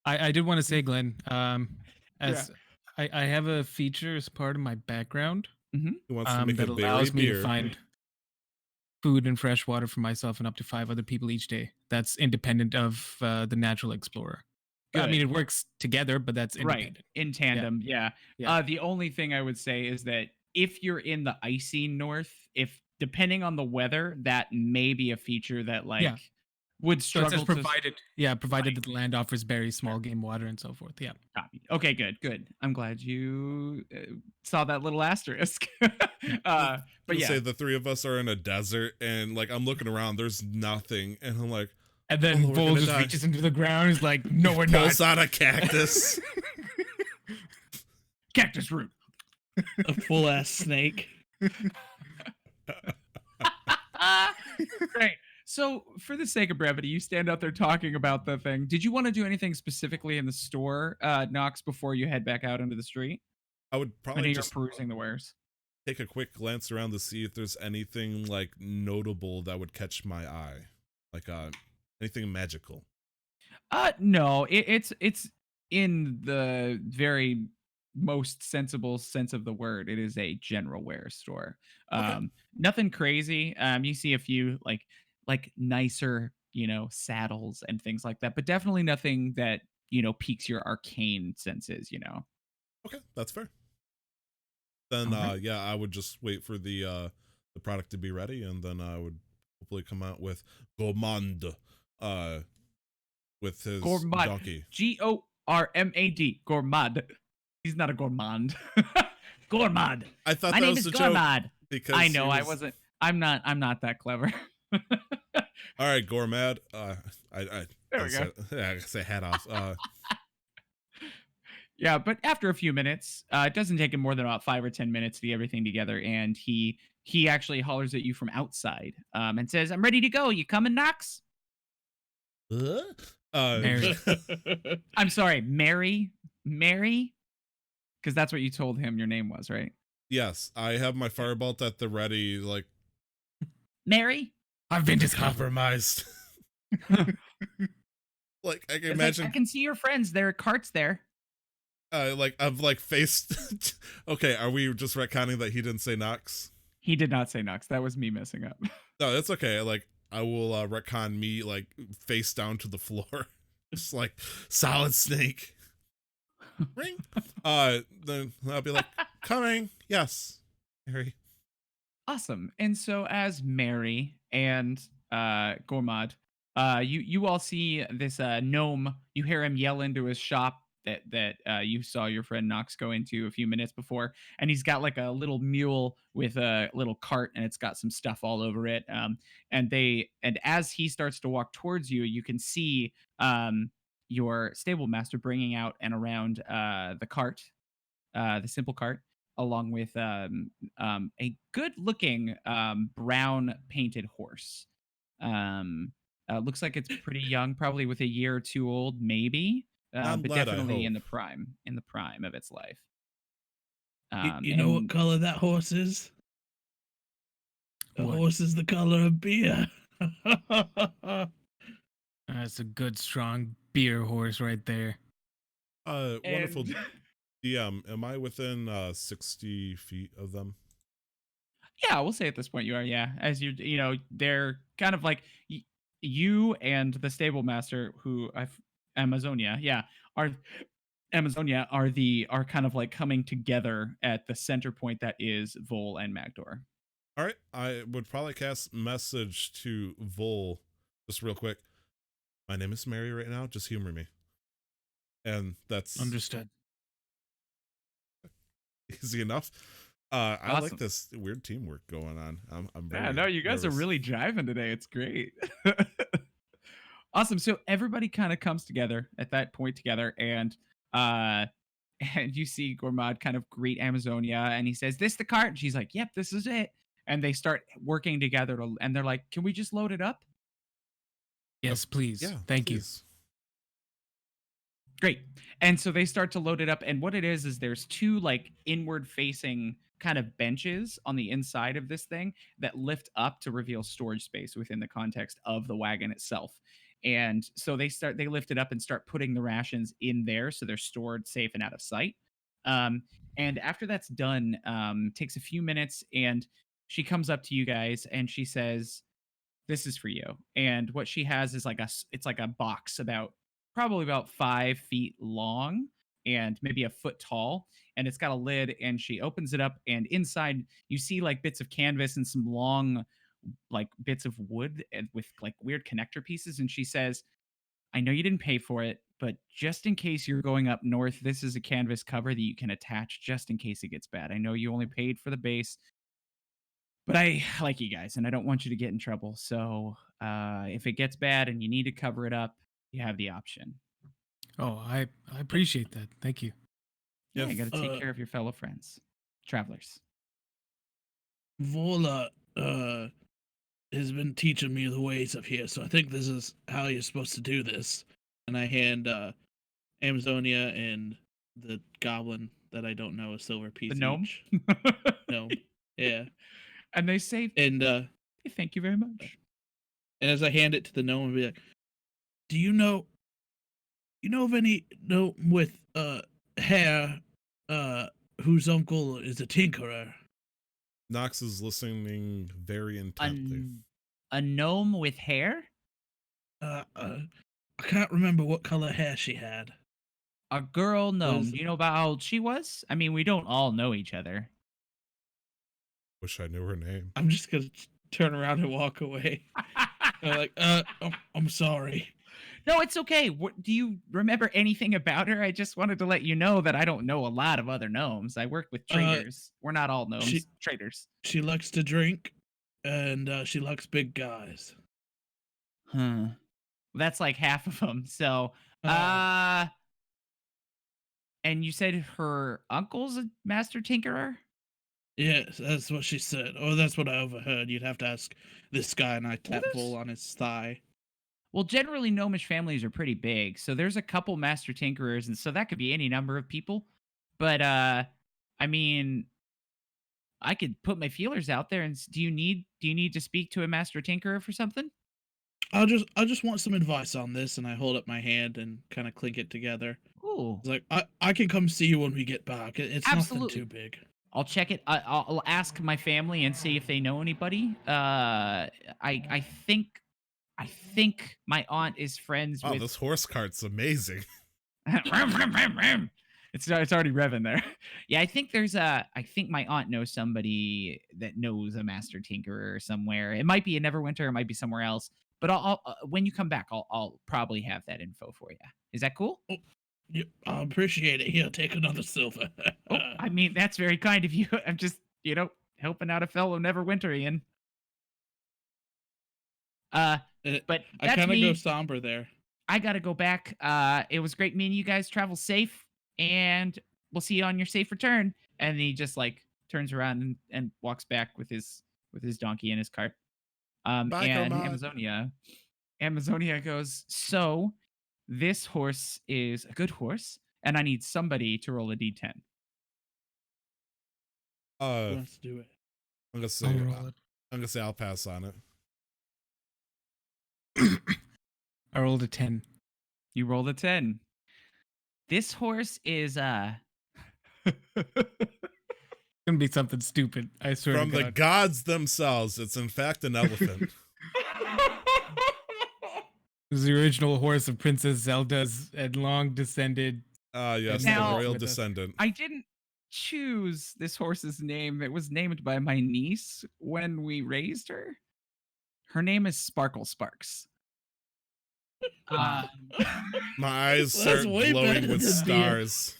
I did want to say, Glenn, I have a feature as part of my background He wants to make that a allows me beer. to find food and fresh water for myself and up to 5 other people each day. That's independent of the natural explorer. Good. I mean, it works together, but that's independent. Right, in tandem. Yeah. The only thing I would say is that if you're in the icy north, if depending on the weather, that may be a feature that would struggle. So it says provided that the land offers berries, small game, water, and so forth. Yeah. Copy. Okay, good. I'm glad you saw that little asterisk. But yeah, say the three of us are in a desert, and I'm looking around, there's nothing, and I'm like, and then Bull just reaches into the ground. He's like, "No, we're not." Pulls out a cactus. cactus root. A full ass snake. Great. So, for the sake of brevity, you stand out there talking about the thing. Did you want to do anything specifically in the store, Knox, before you head back out into the street? I would I know probably you're just perusing the wares. take a quick glance around to see if there's anything like notable that would catch my eye, like anything magical. No, it's in the very most sensible sense of the word. It is a general wear store. Okay. Nothing crazy. You see a few like nicer, saddles and things like that, but definitely nothing that piques your arcane senses. Okay, that's fair. Then Alright. yeah, I would just wait for the product to be ready, and then I would hopefully come out with Gourmand with his Gourmand. donkey. Gormad. Gourmand. He's not a gourmand. Gourmand. I thought My that name was is the joke Gourmand. because I know I wasn't. I'm not that clever. All right, Gourmand. I There we go. I say hat off. Yeah, but after a few minutes, it doesn't take him more than about 5 or 10 minutes to get everything together, and he actually hollers at you from outside, and says, "I'm ready to go. You coming, Knox?" Mary. I'm sorry, Mary, because that's what you told him your name was, right? Yes, I have my firebolt at the ready, like Mary. I've been discovered. compromised. Like I can It's like, imagine. I can see your friends. There are carts there. Like I've like faced. Okay, are we just retconning that he didn't say Knox? He did not say Knox. That was me messing up. No, that's okay. Like I will retcon me like face down to the floor, just like solid snake. Ring. Then I'll be like, coming. Yes, Harry. Awesome. And so as Mary and Gourmand, you all see this gnome. You hear him yell into his shop that you saw your friend Knox go into a few minutes before, and he's got like a little mule with a little cart, and it's got some stuff all over it. And as he starts to walk towards you, you can see your stable master bringing out and around the cart, the simple cart, along with a good-looking brown painted horse. Looks like it's pretty young, probably with a year or two old, maybe, Not but lad, I definitely in hope. the prime of its life. You know what And color that horse is? The What? horse is the color of beer. That's a good, strong beer horse right there. Wonderful and- DM. Am I within 60 feet of them? Yeah, we'll say at this point you are. Yeah, as they're kind of like you and the stable master, who Amazonia, yeah, are kind of like coming together at the center point that is Vol and Magdor. All right, I would probably cast message to Vol just real quick. My name is Mary right now. Just humor me. And that's Understood. easy enough. I like Awesome. this weird teamwork going on. I'm Yeah, very no, you guys are nervous. really driving today. It's great. Awesome. So everybody kind of comes together at that point together, and uh and you see Gourmand kind of greet Amazonia, and he says, "This the cart?" And she's like, "Yep, this is it." And they start working together, and they're like, "Can we just load it up?" Yes, please. Yeah, Thank please. Great. And so they start to load it up, and what it is there's two like inward facing kind of benches on the inside of this thing that lift up to reveal storage space within the context of the wagon itself. And so they lift it up and start putting the rations in there so they're stored safe and out of sight. Um, and after that's done, takes a few minutes, and she comes up to you guys and she says, "This is for you." And what she has is it's like a box probably about 5 feet long and maybe a foot tall, and it's got a lid, and she opens it up, and inside you see like bits of canvas and some long like bits of wood and with like weird connector pieces, and she says, "I know you didn't pay for it, but just in case you're going up north, this is a canvas cover that you can attach just in case it gets bad. I know you only paid for the base, but I like you guys and I don't want you to get in trouble. So if it gets bad and you need to cover it up, you have the option." Oh, I appreciate that. Thank you. Yeah, you got to take care of your fellow friends, travelers. Vola has been teaching me the ways of here, so I think this is how you're supposed to do this. And I hand Amazonia and the goblin that I don't know a silver piece The gnome? each. Gnome. Yeah. And they say, And thank you very much. And as I hand it to the gnome, I'll be like, do you know of any gnome with hair whose uncle is a tinkerer? Nox is listening very intently. A gnome with hair? I can't remember what color hair she had. A girl gnome. Do you know about how old she was? I mean, we don't all know each other. Wish I knew her name. I'm just gonna turn around and walk away. I'm like, I'm sorry. No, it's okay. What, do you remember anything about her? I just wanted to let you know that I don't know a lot of other gnomes. I work with traders. We're not all gnomes. Traders. She likes to drink, and she likes big guys. Huh. That's like half of them. So, and you said her uncle's a master tinkerer? Yes, that's what she said. Or that's what I overheard. You'd have to ask this guy, and I tap Bull on his thigh. Well, generally, gnomish families are pretty big, so there's a couple master tinkerers, and so that could be any number of people. But I mean, I could put my feelers out there. And do you need to speak to a master tinkerer for something? I just want some advice on this, and I hold up my hand and kind of clink it together. Cool. It's like I can come see you when we get back. It's nothing too big. I'll check it. I'll ask my family and see if they know anybody. I think my aunt is friends with. Oh, this horse cart's amazing. It's already revving there. Yeah, I think my aunt knows somebody that knows a master tinkerer somewhere. It might be in Neverwinter, it might be somewhere else. But I'll when you come back, I'll probably have that info for you. Is that cool? Oh, yeah, I appreciate it. Here, take another silver. Oh, I mean, that's very kind of you. I'm just, helping out a fellow Neverwinterian. But I kind of go somber there. I gotta go back. It was great meeting you guys. Travel safe, and we'll see you on your safe return. And he just like turns around and walks back with his donkey in his cart. And Amazonia goes, so this horse is a good horse, and I need somebody to roll a d10. Let's do it. I'm gonna say I'll pass on it. I rolled a 10. You rolled a 10. This horse is gonna be something stupid. I swear. From the gods themselves, it's in fact an elephant. It was the original horse of Princess Zelda's and long descended. Yes, now, the royal descendant. I didn't choose this horse's name. It was named by my niece when we raised her. Her name is Sparkle Sparks. My eyes start glowing with stars.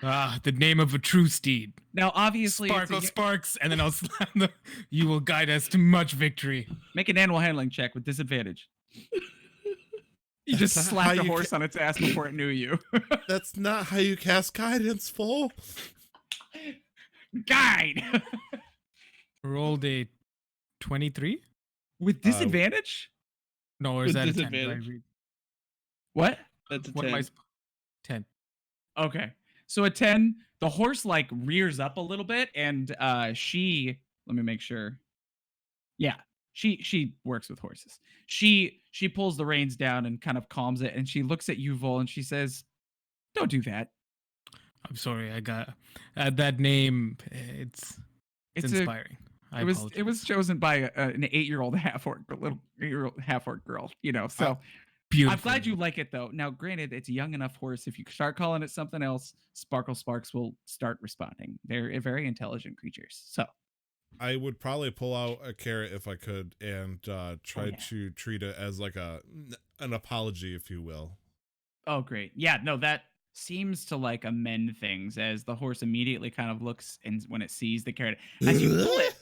The name of a true steed. Now, obviously, Sparkle Sparks, and then I'll slam the. You will guide us to much victory. Make an animal handling check with disadvantage. You just slapped a horse on its ass before it knew you. That's not how you cast guidance, fool. Guide. Rolled a 23 with disadvantage. No, or is that a 10? What? That's a 10. 10. Okay. So a 10, the horse like rears up a little bit, and let me make sure. Yeah, she works with horses. She pulls the reins down and kind of calms it, and she looks at you, Vol, and she says, "Don't do that." I'm sorry, I got that name. It's inspiring. It was chosen by an 8-year-old half-orc, little 8-year-old half-orc girl, So beautiful. I'm glad you like it though. Now, granted, it's a young enough horse. If you start calling it something else, Sparkle Sparks will start responding. They're very intelligent creatures. So I would probably pull out a carrot if I could and try to treat it as like an apology, if you will. Oh, great. Yeah, no, that seems to like amend things as the horse immediately kind of looks, and when it sees the carrot, as you pull it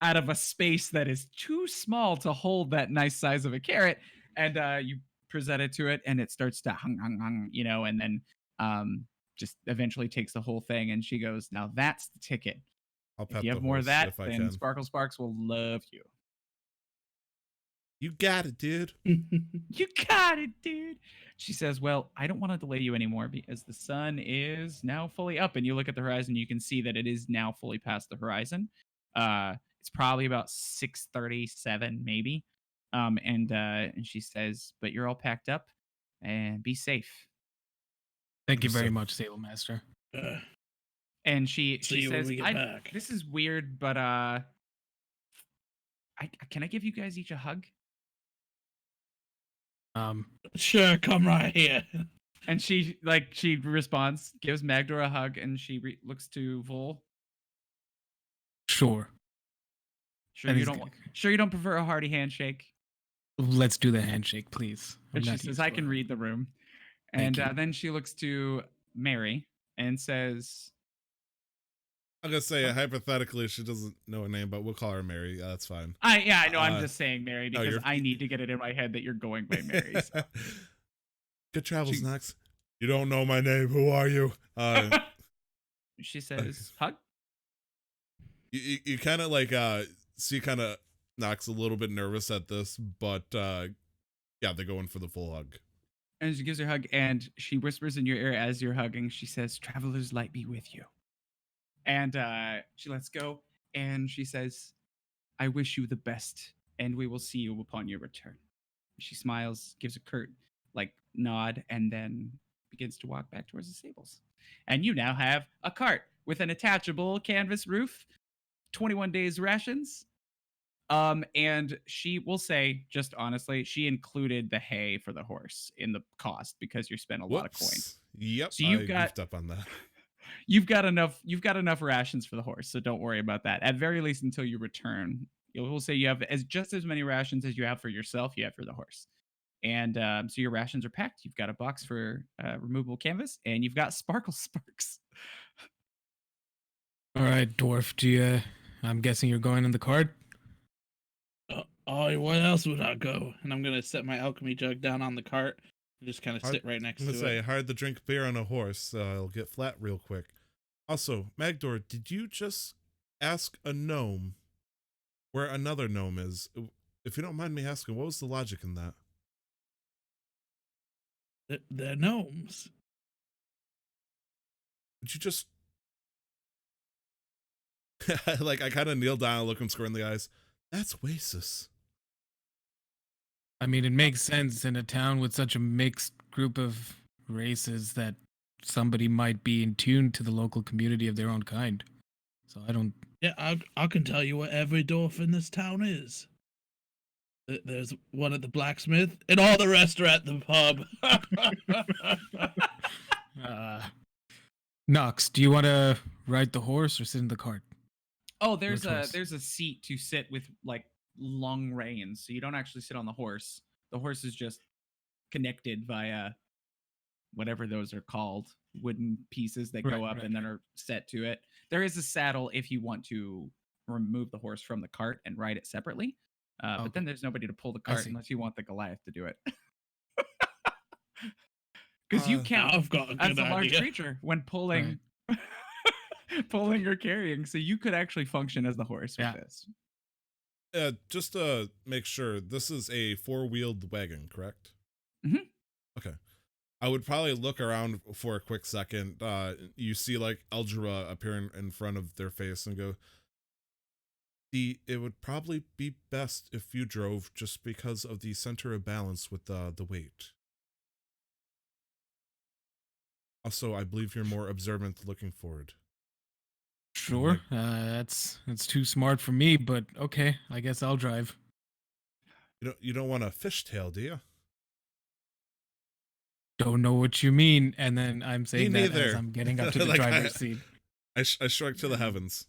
out of a space that is too small to hold that nice size of a carrot, and you present it to it, and it starts to hung, and then just eventually takes the whole thing, and she goes, "Now that's the ticket. I'll If pet you the have more of horse that, if I then can. Sparkle Sparks will love you." You got it, dude. You got it, dude. She says, "Well, I don't want to delay you anymore because the sun is now fully up." And you look at the horizon, you can see that it is now fully past the horizon. It's probably about 6:37, maybe. And she says, "But you're all packed up, and be safe." Thank you very So- much, Sable Master. And she See you when says, we get back. "This is weird, but can I give you guys each a hug?" Sure, come right here. And she responds, gives Magdor a hug, and she looks to Vol. Sure. Sure you don't prefer a hearty handshake? Let's do the handshake, please. And she says, "I can read the room." Thank And you. then she looks to Mary and says, I'm gonna say hypothetically she doesn't know her name, but we'll call her Mary. That's fine. I know, I'm just saying Mary because you're- I need to get it in my head that you're going by Mary. So. Good travels, Knox. You don't know my name. Who are you? She says, "Hug." You kind of like see kind of Knox a little bit nervous at this, but yeah, they're going for the full hug. And she gives her a hug, and she whispers in your ear as you're hugging. She says, "Traveler's light be with you." And she lets go, and she says, "I wish you the best, and we will see you upon your return." She smiles, gives a curt nod, and then begins to walk back towards the stables. And you now have a cart with an attachable canvas roof, 21 days rations. And she will say, just honestly, she included the hay for the horse in the cost because you spent a lot of coin. Yep. So you've I got goofed up on that. You've got enough rations for the horse, so don't worry about that. At very least until you return. We'll say you have just as many rations as you have for yourself, you have for the horse. And so your rations are packed. You've got a box for removable canvas, and you've got Sparkle Sparks. All right, Dwarf. I'm guessing you're going in the cart? Oh, where else would I go? And I'm gonna set my alchemy jug down on the cart and just kind of sit right next I'm to gonna say it. hard to drink beer on a horse. It'll get flat real quick. Also, Magdor, did you just ask a gnome where another gnome is? If you don't mind me asking, what was the logic in that? They're gnomes. Would you just I kind of kneel down, look him square in the eyes. That's Oasis. I mean, it makes sense in a town with such a mixed group of races that somebody might be in tune to the local community of their own kind. So I don't. Yeah, I can tell you where every dwarf in this town is. There's one at the blacksmith, and all the rest are at the pub. Nox, do you want to ride the horse or sit in the cart? Oh, there's Your choice. a seat to sit with long reins, so you don't actually sit on the horse. The horse is just connected via whatever those are called, wooden pieces that go up and then are set to it. There is a saddle if you want to remove the horse from the cart and ride it separately. But then there's nobody to pull the cart unless you want the Goliath to do it. Because you count I've got as a large creature when pulling pulling or carrying, so you could actually function as the horse with this. Just to make sure, this is a 4-wheeled wagon, correct? Mm-hmm. Okay. I would probably look around for a quick second. You see Eldra appearing in front of their face and go, it would probably be best if you drove just because of the center of balance with the weight. Also, I believe you're more observant looking forward. Sure. That's too smart for me, but okay, I guess I'll drive. You don't want a fishtail, do you? Don't know what you mean. And then I'm saying that as I'm getting up to the driver's seat. I shrug to the heavens.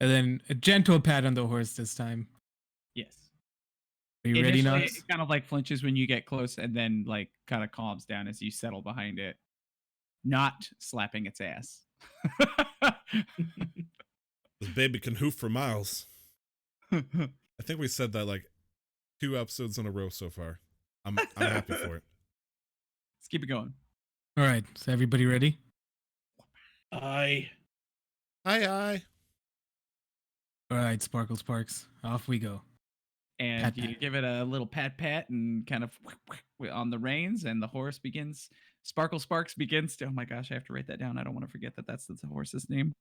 And then a gentle pat on the horse this time. Yes. Are you ready, Initially, Nox? it kind of flinches when you get close, and then kind of calms down as you settle behind it, not slapping its ass. This baby can hoof for miles. I think we said that 2 episodes in a row so far. I'm happy for it. Let's keep it going. All right, is everybody ready? I Aye. All right, Sparkle Sparks, off we go. And Pat, you pat. give it a little pat and kind of on the reins, and the horse begins. Sparkle Sparks begins to. Oh my gosh, I have to write that down. I don't want to forget that that's the horse's name.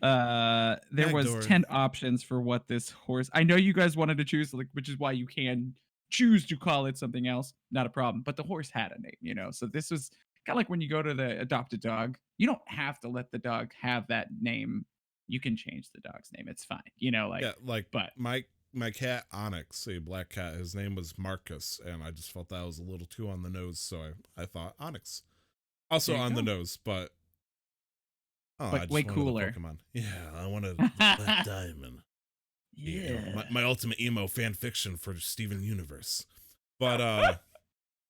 There was Magdor. 10 options for what this horse. I know you guys wanted to choose, like, which is why you can choose to call it something else. Not a problem. But the horse had a name, you know. So this was kind of like when you go to the adopted dog. You don't have to let the dog have that name. You can change the dog's name. It's fine, you know. Like, Yeah, like but my cat Onyx, a black cat, his name was Marcus, and I just felt that was a little too on the nose, so I thought Onyx. Also There you on the go. nose, but I But just way wanted a cooler. Pokemon. Yeah, I wanted Black Diamond. Yeah. My ultimate emo fan fiction for Steven Universe. But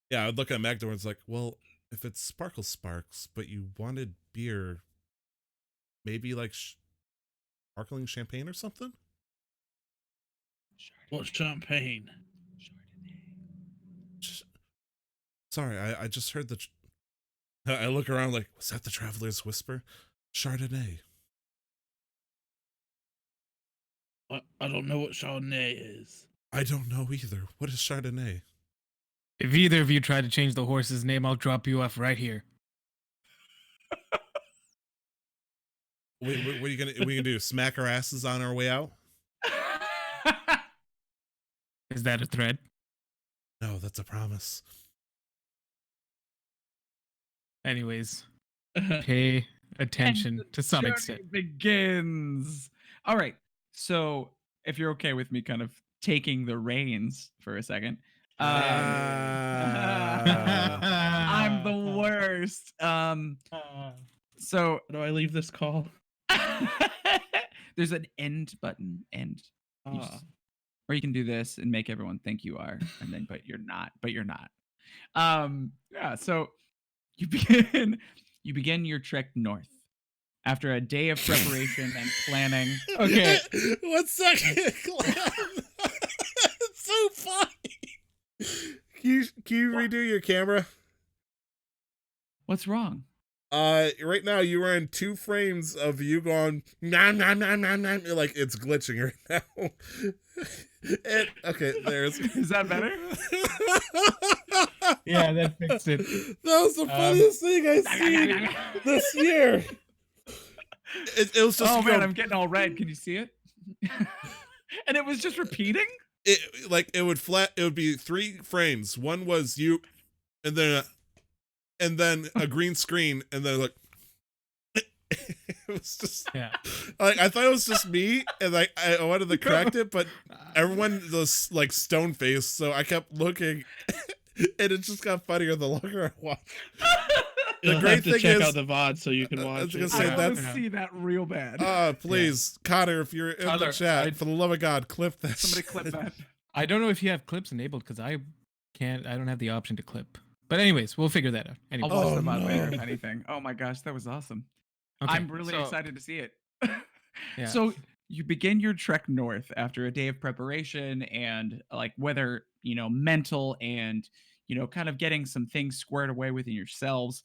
yeah, I would look at Magdor and it's like, well, if it's Sparkle Sparks, but you wanted beer, maybe like sparkling champagne or something? what's champagne? Sorry, I just heard the. I look around like, was that the Traveler's Whisper? Chardonnay. I don't know what Chardonnay is. I don't know either. What is Chardonnay? If either of you try to change the horse's name, I'll drop you off right here. Wait, what are you gonna? We gonna do? Smack our asses on our way out? Is that a threat? No, that's a promise. Anyways, pay attention to some Journey extent. begins. All right. So, if you're okay with me kind of taking the reins for a second, I'm the worst. So How do I leave this call? there's an end button, end. You Ah. just- or you can do this and make everyone think you are, and then but you're not. Yeah. So you begin your trek north after a day of preparation and planning. Okay. 1 second. It's so funny. Can you redo your camera? What's wrong? Right now you are in 2 frames of you going nom nom nom nom nom, like it's glitching right now. Okay, there's. Is that better? Yeah, that fixed it. That was the funniest thing I seen this year. It was just. Oh you man, go- I'm getting all red. Can you see it? And it was just repeating. it like it would be 3 frames. One was you, and then a green screen, and then like it was just Yeah. like I thought it was just me, and like I wanted to correct it, but everyone was like stone faced, so I kept looking, and it just got funnier the longer I watched. You'll great have to thing check is- out the VOD so you can I was watch gonna it. say I that- want to see that real bad. Please, Connor, if you're in the Connor, chat, for the love of God, clip that. Somebody shit. clip that. I don't know if you have clips enabled because I don't have the option to clip. But anyways, we'll figure that out. I'll Anyways. watch Oh, the VOD later no. if anything. Oh my gosh, that was awesome. Okay, I'm really so- excited to see it. Yeah. So you begin your trek north after a day of preparation and like whether, mental and, kind of getting some things squared away within yourselves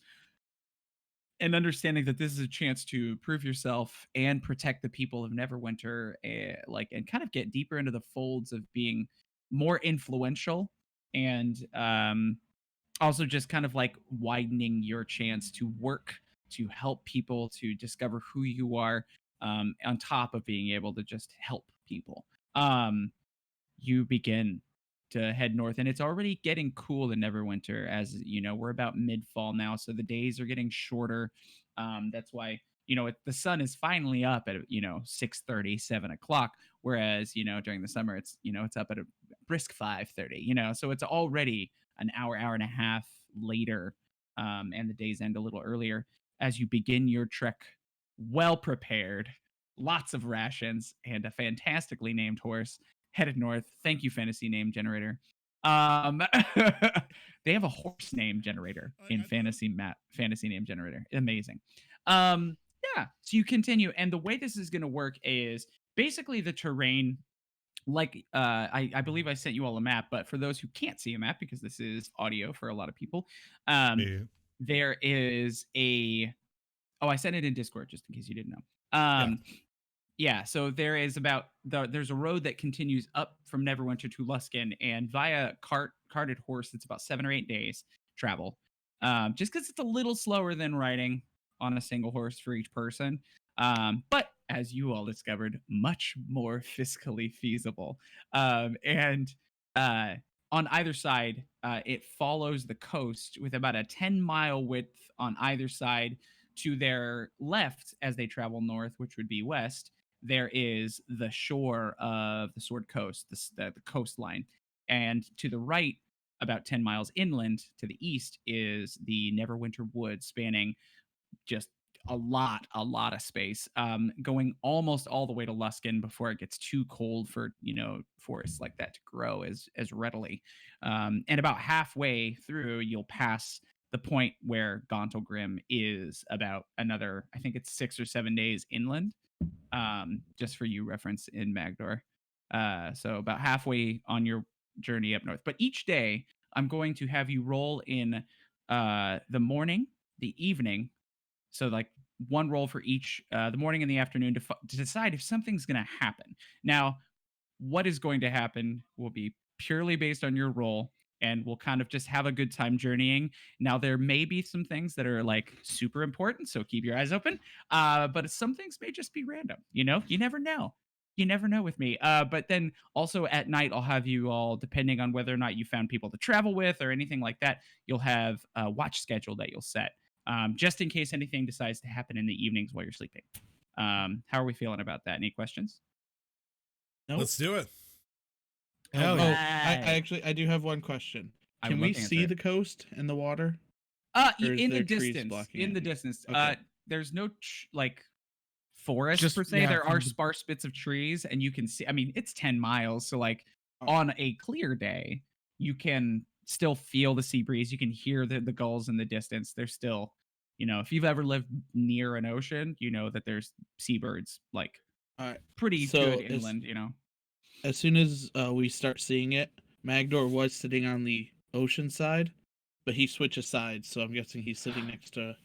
and understanding that this is a chance to prove yourself and protect the people of Neverwinter, and kind of get deeper into the folds of being more influential and also just kind of like widening your chance to work to help people to discover who you are, on top of being able to just help people. You begin to head north, and it's already getting cool in Neverwinter. As we're about mid-fall now, so the days are getting shorter. That's why the sun is finally up at 6:30, 7 o'clock, whereas during the summer it's up at a brisk 5:30. So it's already an hour and a half later, and the days end a little earlier as you begin your trek, well prepared, lots of rations, and a fantastically named horse headed north. Thank you, Fantasy Name Generator. They have a horse name generator in Fantasy Name Generator. Amazing. Yeah. So you continue, and the way this is going to work is basically the terrain. Like I believe I sent you all a map, but for those who can't see a map because this is audio for a lot of people, Yeah. there is a I sent it in Discord just in case you didn't know. Yeah, so there is there's a road that continues up from Neverwinter to Luskan, and via carted horse, it's about 7 or 8 days travel. Just because it's a little slower than riding on a single horse for each person. But as you all discovered, much more fiscally feasible. And on either side, it follows the coast with about a 10-mile width on either side. To their left, as they travel north, which would be west, there is the shore of the Sword Coast, the coastline. And to the right, about 10 miles inland to the east, is the Neverwinter Woods, spanning just a lot of space, going almost all the way to Luskan before it gets too cold for forests like that to grow as readily. And about halfway through, you'll pass the point where Gauntlgrim is, about another, I think it's 6 or 7 days inland, just for you reference in Magdor. So about halfway on your journey up north. But each day, I'm going to have you roll in the morning, the evening, so like one roll for each, the morning and the afternoon, to decide if something's going to happen. Now, what is going to happen will be purely based on your roll, and we'll kind of just have a good time journeying. Now, there may be some things that are like super important, so keep your eyes open. But some things may just be random. You never know. You never know with me. But then also at night, I'll have you all, depending on whether or not you found people to travel with or anything like that, you'll have a watch schedule that you'll set, just in case anything decides to happen in the evenings while you're sleeping. How are we feeling about that? Any questions? Nope. Let's do it. Oh, Right. I do have one question. I Can would love we to see answer the coast and the water? Or is in the there trees distance, blocking in it? the distance. Okay. There's no like forest Just- per se. yeah, There are from the- sparse bits of trees, and you can see. I mean, it's 10 miles, so like Oh. on a clear day, you can still feel the sea breeze. You can hear the gulls in the distance. There's still, if you've ever lived near an ocean, you know that there's seabirds like All right. pretty So good inland. As soon as we start seeing it, Magdor was sitting on the ocean side, but he switches sides, so I'm guessing he's sitting next to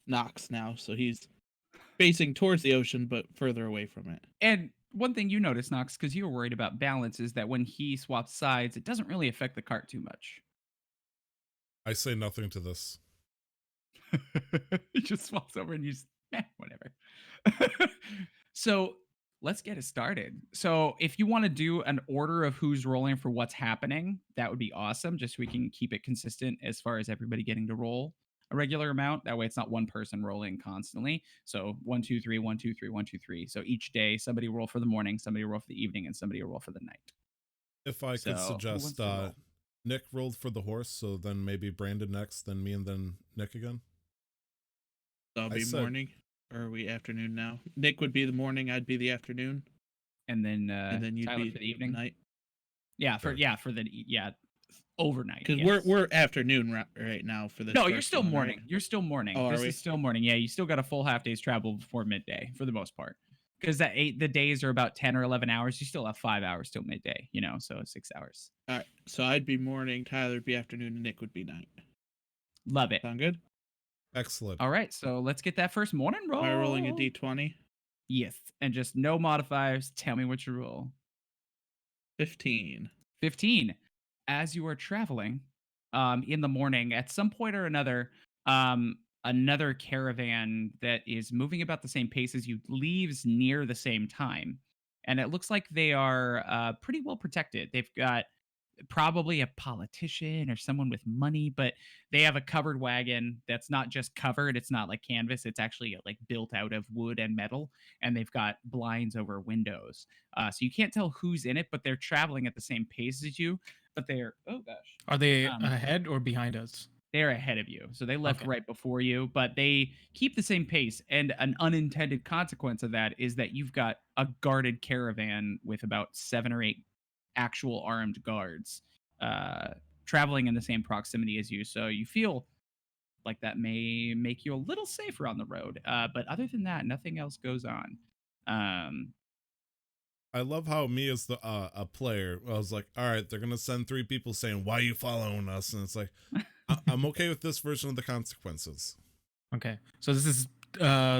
Nox now. So he's facing towards the ocean, but further away from it. And one thing you notice, Knox, because you were worried about balance, is that when he swaps sides, it doesn't really affect the cart too much. I say nothing to this. He just swaps over and you just, whatever. So let's get it started. So if you want to do an order of who's rolling for what's happening, that would be awesome, just so we can keep it consistent as far as everybody getting to roll a regular amount. That way it's not one person rolling constantly. So 1, 2, 3, 1, 2, 3, 1, 2, 3. So each day somebody roll for the morning, somebody roll for the evening, and somebody roll for the night. If I So, could who wants suggest, to roll? Nick rolled for the horse, so then maybe Brandon next, then me, and then Nick again. So I'll I be said- morning, or are we afternoon now? Nick would be the morning, I'd be the afternoon, And then and then you'd Tyler be for the evening. night. Yeah, Sure. overnight. Because yes. we're afternoon right now for this. No, you're first still one, right? morning. You're still morning. Oh, are This we? is still morning. Yeah, you still got a full half day's travel before midday for the most part. Because the days are about 10 or 11 hours. You still have 5 hours till midday, so 6 hours. All right, so I'd be morning, Tyler would be afternoon, and Nick would be night. Love it. Sound good? Excellent. All right, so let's get that first morning roll. Am I rolling a d20? Yes, and just no modifiers. Tell me what you roll. 15. 15. As you are traveling in the morning, at some point or another, another caravan that is moving about the same pace as you leaves near the same time. And it looks like they are pretty well protected. They've got probably a politician or someone with money, but they have a covered wagon that's not just covered. It's not like canvas. It's actually like built out of wood and metal, and they've got blinds over windows. So you can't tell who's in it, but they're traveling at the same pace as you. But they're, oh gosh, Are they Um, ahead or behind us? they're ahead of you. So they left Okay. right before you, but they keep the same pace. And an unintended consequence of that is that you've got a guarded caravan with about 7 or 8 actual armed guards traveling in the same proximity as you. So you feel like that may make you a little safer on the road. But other than that, nothing else goes on. I love how me as the a player, I was like, all right, they're gonna send 3 people saying, "Why are you following us?" And it's like, I'm okay with this version of the consequences. Okay, so this is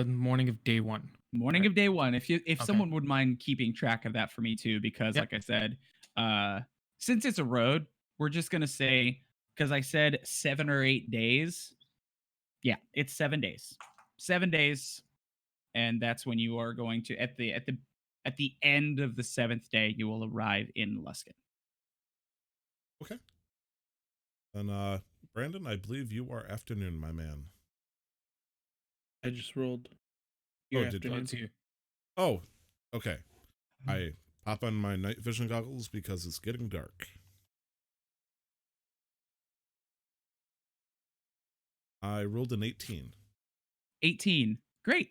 morning of day 1. Morning Right. of day 1. If Okay. someone would mind keeping track of that for me too, because Yep. like I said, since it's a road, we're just gonna say, because I said 7 or 8 days. Yeah, it's 7 days. 7 days, and that's when you are going to at the end of the 7th day, you will arrive in Luskin. Okay. Then Brandon, I believe you are afternoon, my man. I just rolled. Oh, Your did afternoon. It's you. Oh, okay. I pop on my night vision goggles because it's getting dark. I rolled an 18. 18. Great.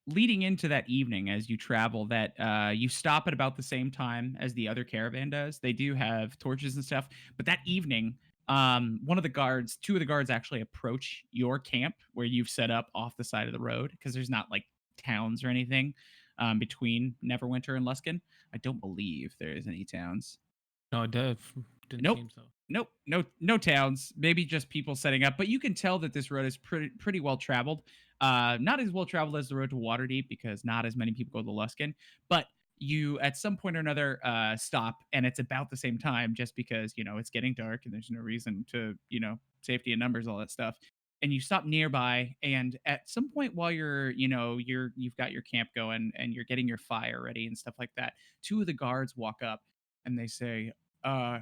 Leading into that evening as you travel, that you stop at about the same time as the other caravan does. They do have torches and stuff, but that evening, two of the guards actually approach your camp where you've set up off the side of the road, because there's not like towns or anything between Neverwinter and Luskin. I don't believe there is any towns. No, it didn't Nope. seem so. Nope, no towns. Maybe just people setting up. But you can tell that this road is pretty well traveled. Not as well traveled as the road to Waterdeep, because not as many people go to Luskin. But you, at some point or another, stop, and it's about the same time, just because it's getting dark and there's no reason to safety and numbers, all that stuff. And you stop nearby, and at some point while you've got your camp going and you're getting your fire ready and stuff like that, two of the guards walk up and they say, uh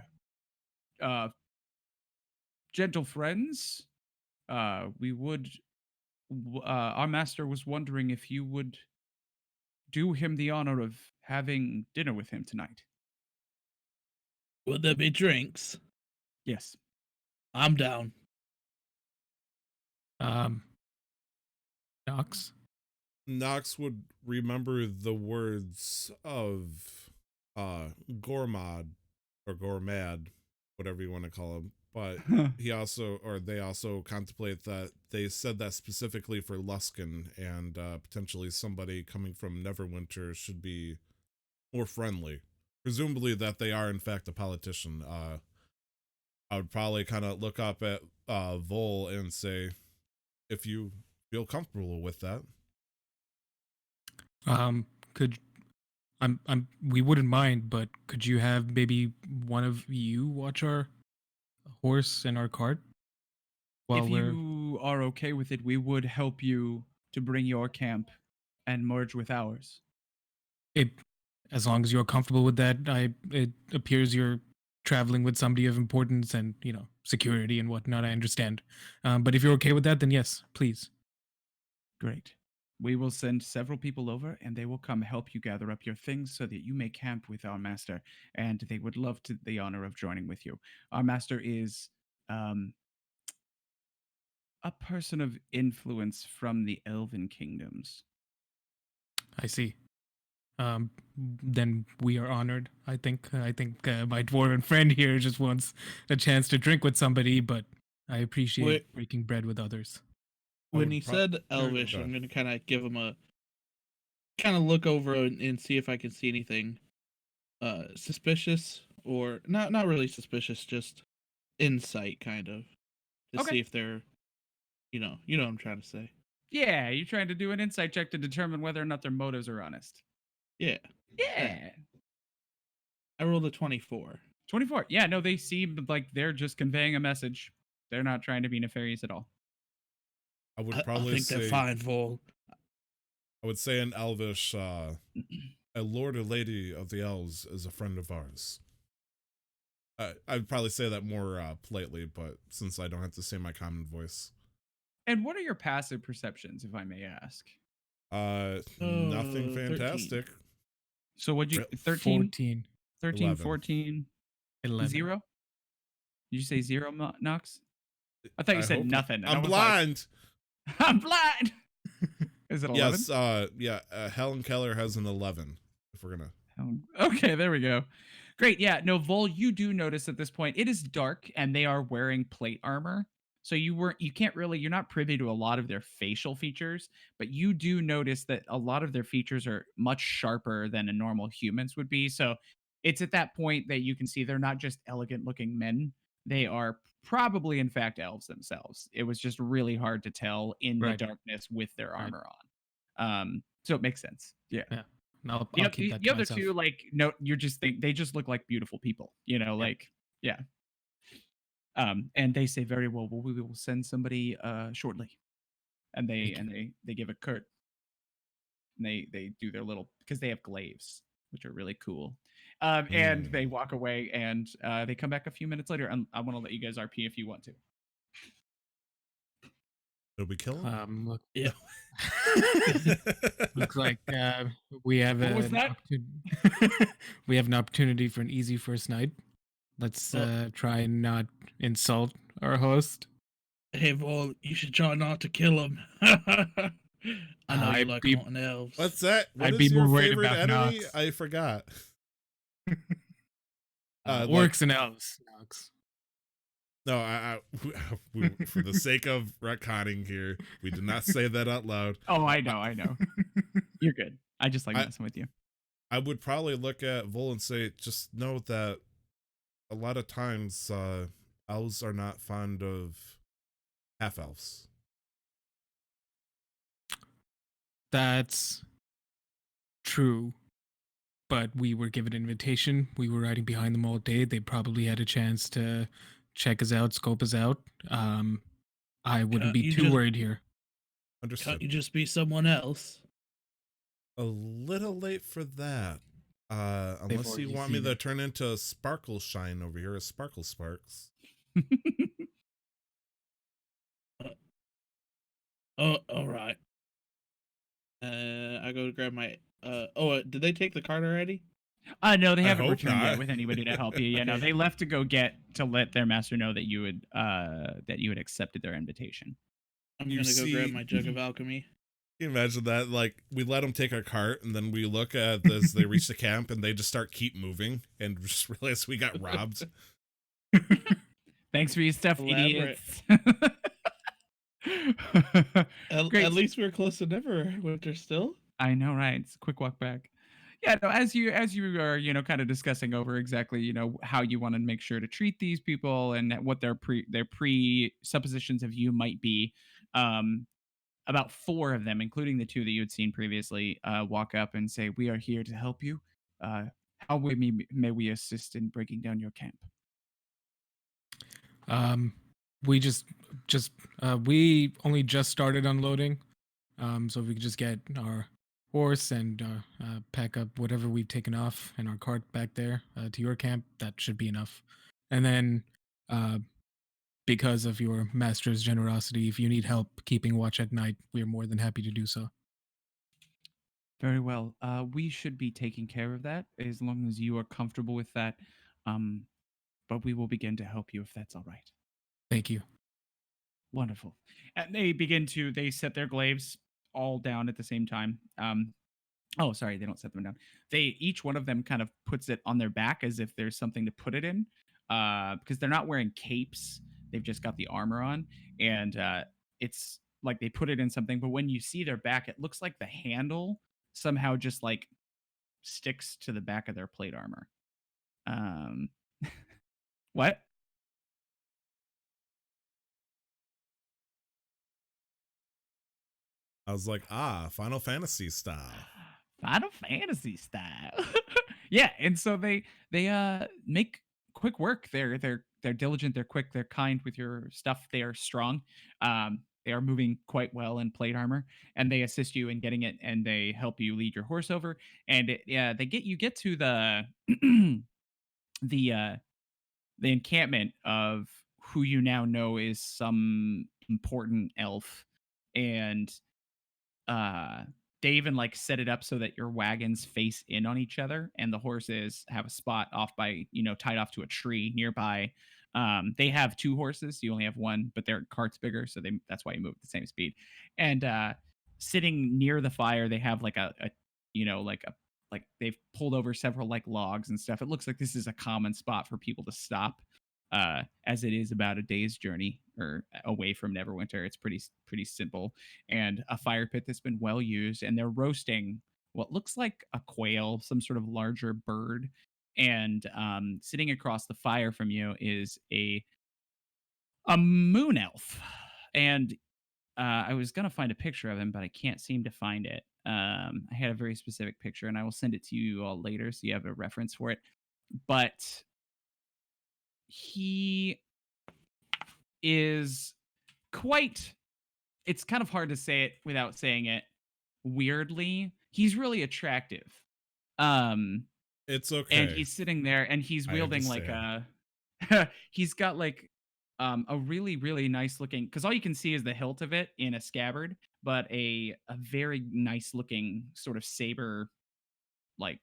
gentle friends, our master was wondering if you would do him the honor of having dinner with him tonight. Would there be drinks? Yes. I'm down. Knox. Knox would remember the words of Gormad or Gormad, whatever you want to call him. But they also contemplate that they said that specifically for Luskin, and potentially somebody coming from Neverwinter should be more friendly. Presumably that they are in fact a politician. I would probably kind of look up at Vol and say, if you feel comfortable with that. We wouldn't mind, but could you have maybe one of you watch our horse and our cart? If you are okay with it, we would help you to bring your camp and merge with ours. As long as you're comfortable with that, it appears you're traveling with somebody of importance and security and whatnot. I understand, but if you're okay with that, then yes, please. Great. We will send several people over, and they will come help you gather up your things so that you may camp with our master, and they would love the honor of joining with you. Our master is a person of influence from the Elven kingdoms. I see. Then we are honored. I think my dwarven friend here just wants a chance to drink with somebody, but I appreciate breaking bread with others. When he said Elvish, I'm going to kind of give him a look over and see if I can see anything suspicious, or not really suspicious, just insight kind of, to see if they're, you know what I'm trying to say. Yeah, you're trying to do an insight check to determine whether or not their motives are honest. Yeah. I rolled a 24. 24. Yeah, no, they seem like they're just conveying a message. They're not trying to be nefarious at all. I would probably think they're fine, Vol. I would say in Elvish, a lord or lady of the elves is a friend of ours. I'd probably say that more politely, but since I don't have to say my common voice. And what are your passive perceptions, if I may ask? Nothing fantastic. 13. So what'd you 13? 14. 13, 11. 14, 11. 0? Did you say 0, Knox? I thought you said nothing. I'm blind. Like, I'm blind. Is it 11? Yes, Helen Keller has an 11, if we're gonna. Okay, there we go. Great. Yeah, no, Vol, you do notice at this point it is dark and they are wearing plate armor. So you're not privy to a lot of their facial features, but you do notice that a lot of their features are much sharper than a normal humans would be. So it's at that point that you can see they're not just elegant looking men. they are probably in fact elves themselves. It was just really hard to tell in the Right. darkness with their Right. armor on. So it makes sense. Yeah. Yeah. I'll The, keep that the to other myself. two, like, no, you're just they just look like beautiful people, you know, like, yeah. And they say very well, we will send somebody shortly. And they give a curt, and they do their little, because they have glaives, which are really cool. And they walk away, and they come back a few minutes later. And I want to let you guys RP if you want to. Did we kill him? Look, Yeah. looks like we have What was that? we have an opportunity for an easy first night. Let's try and not insult our host. Hey, Vol, you should try not to kill him. I know you I'd like be- haunting elves. What's that? What I'd is be your more worried favorite about enemy? Nox. I forgot. Orcs and elves. Nox. No, for the sake of retconning here, we did not say that out loud. Oh, I know. You're good. I just like messing with you. I would probably look at Vol and say, just know that a lot of times elves are not fond of half elves. That's true. But we were given an invitation. We were riding behind them all day. They probably had a chance to check us out, scope us out. I wouldn't be too worried here. Understood. Can't you just be someone else? A little late for that. Unless you want me to turn into a Sparkle Shine over here, a Sparkle Sparks. Oh, all right. I go to grab my. Did they take the card already? No, they haven't hope returned not. yet with anybody to help you. Yeah, no, they left to let their master know that you had accepted their invitation. I'm gonna go grab my jug of alchemy. Can you imagine that? Like, we let them take our cart, and then we look at as they reach the camp, and they just keep moving, and just realize we got robbed. Thanks for your stuff, Elaborate. idiots. At least we're close to Neverwinter still. I know, right? It's a quick walk back. Yeah, no, as you are, kind of discussing over exactly, how you want to make sure to treat these people and what their presuppositions of you might be. About 4 of them, including the 2 that you had seen previously, walk up and say, "We are here to help you. How may we assist in breaking down your camp?" We we only just started unloading. So if we could just get our horse and pack up whatever we've taken off and our cart back there to your camp, that should be enough. And then because of your master's generosity, if you need help keeping watch at night, we are more than happy to do so. Very well. We should be taking care of that as long as you are comfortable with that. But we will begin to help you if that's all right. Thank you. Wonderful. And they set their glaives all down at the same time. Oh, sorry, they don't set them down. Each one of them kind of puts it on their back as if there's something to put it in, because they're not wearing capes. They've just got the armor on, and it's like they put it in something. But when you see their back, it looks like the handle somehow just like sticks to the back of their plate armor. What? I was like, Final Fantasy style. Final Fantasy style. Yeah, and so they make quick work. They're diligent, they're quick, they're kind with your stuff. They are strong. They are moving quite well in plate armor, and they assist you in getting it, and they help you lead your horse over. And they get to the the encampment of who you now know is some important elf, and they even like set it up so that your wagons face in on each other, and the horses have a spot off by tied off to a tree nearby. They have 2 horses, you only have 1, but their cart's bigger, so that's why you move at the same speed. And sitting near the fire, they have like like they've pulled over several like logs and stuff. It looks like this is a common spot for people to stop, as it is about a day's journey or away from Neverwinter. It's pretty simple, and a fire pit that's been well used, and they're roasting what looks like a quail, some sort of larger bird. And sitting across the fire from you is a a moon elf, and I was gonna find a picture of him, but I can't seem to find it. I had a very specific picture, and I will send it to you all later so you have a reference for it. But he is quite. It's kind of hard to say it without saying it weirdly. He's really attractive. Um, It's and okay. he's sitting there, and he's wielding like a. He's got like a really really nice looking, because all you can see is the hilt of it in a scabbard, but a very nice looking sort of saber like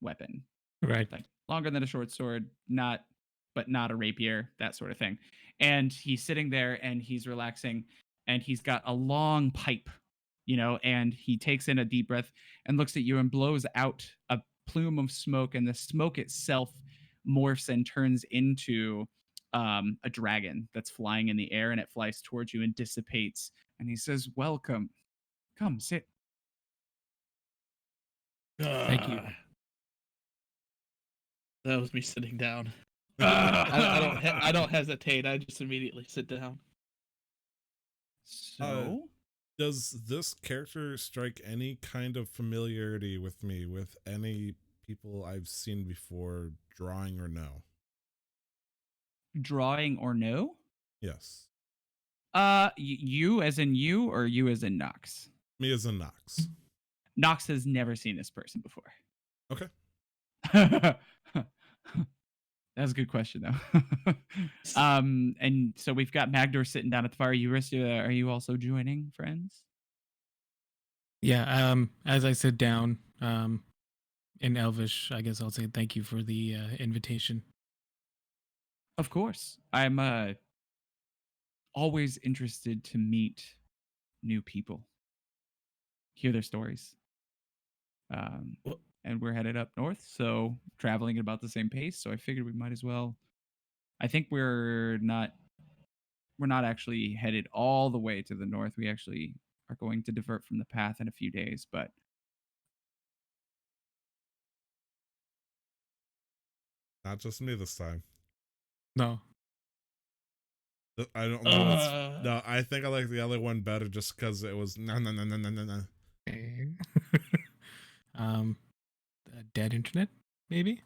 weapon, Right. like longer than a short sword, not but not a rapier, that sort of thing. And he's sitting there and he's relaxing, and he's got a long pipe, and he takes in a deep breath and looks at you and blows out a plume of smoke, and the smoke itself morphs and turns into a dragon that's flying in the air, and it flies towards you and dissipates. And he says, "Welcome. Come sit." Thank you. That was me sitting down. I don't hesitate. I just immediately sit down. So, Does this character strike any kind of familiarity with me, with any people I've seen before, drawing or no? drawing or no? Yes. You as in you, or you as in Nox? Me as in Nox. Nox has never seen this person before. Okay. That's a good question, though. And so we've got Magdor sitting down at the fire. Are you also joining, friends? Yeah. As I sit down, in Elvish, I guess I'll say thank you for the invitation. Of course. I'm always interested to meet new people, hear their stories. And we're headed up north, so traveling at about the same pace. So I figured we might as well. I think we're not actually headed all the way to the north. We actually are going to divert from the path in a few days, but Not just me this time. No. I don't know. No, I think I like the other one better just because it was no. Dead internet, maybe?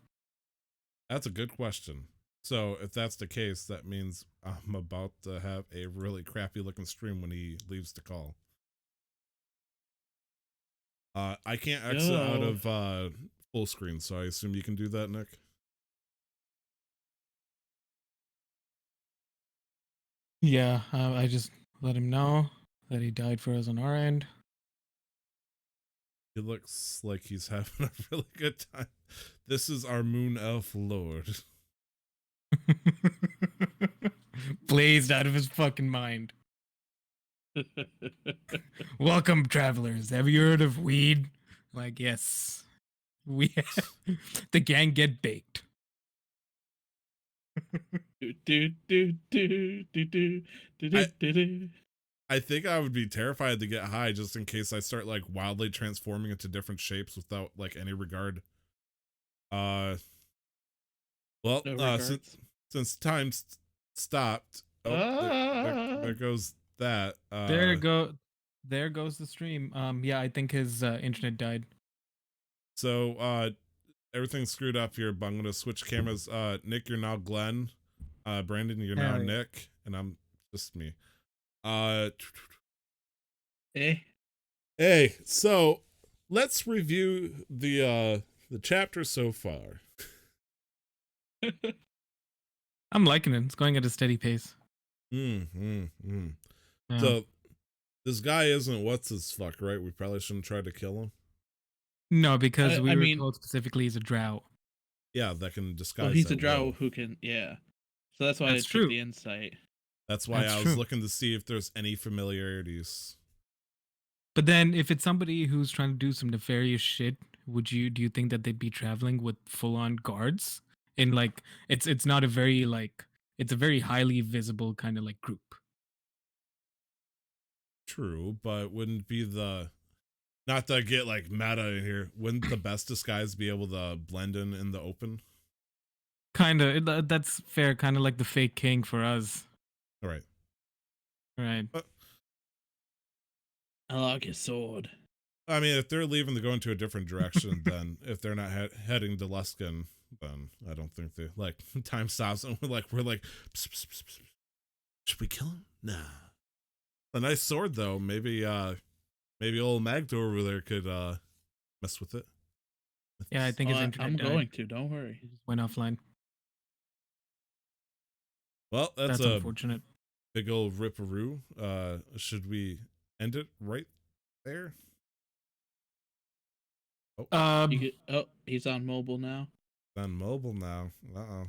That's a good question. So if that's the case, that means I'm about to have a really crappy looking stream when he leaves the call. I can't exit out of full screen, so I assume you can do that, Nick. Yeah, I just let him know that he died for us on our end. He looks like he's having a really good time. This is our moon elf lord. Blazed out of his fucking mind. Welcome, travelers. Have you heard of weed? Like, yes. The gang get baked. I think I would be terrified to get high just in case I start like wildly transforming into different shapes without like any regard. Well, since time stopped, there goes that. There goes the stream. Yeah, I think his internet died. So everything's screwed up here, but I'm gonna switch cameras. Nick, you're now Glenn. Brandon, you're now Nick, and I'm just me. Hey, so let's review the chapter so far. I'm liking it. It's going at a steady pace. Yeah. So this guy isn't what's his fuck, right? We probably shouldn't try to kill him. No, because we were told specifically he's a drow. Yeah, that can disguise. Well, he's a drow who can, yeah. So that's why I took the insight. That's why I was looking to see if there's any familiarities. But then, if it's somebody who's trying to do some nefarious shit, do you think that they'd be traveling with full-on guards? And like, it's not a very it's a very highly visible kind of like group. True, but wouldn't be not to get like meta in here. Wouldn't the best disguise be able to blend in the open? Kind of. That's fair. Kind of like the fake king for us. All right. Right. I like his sword. I mean, if they're leaving to go into a different direction, then if they're not heading to Luskin, then I don't think they like time stops and we're like, pss, pss, pss, pss. Should we kill him? Nah. A nice sword though. Maybe old Magdor over there could mess with it. Yeah, I think his internet I'm died. going to. Don't worry. It just went offline. Well, that's unfortunate. Big old ripperoo. Should we end it right there? Oh. He's on mobile now. On mobile now. Uh-oh.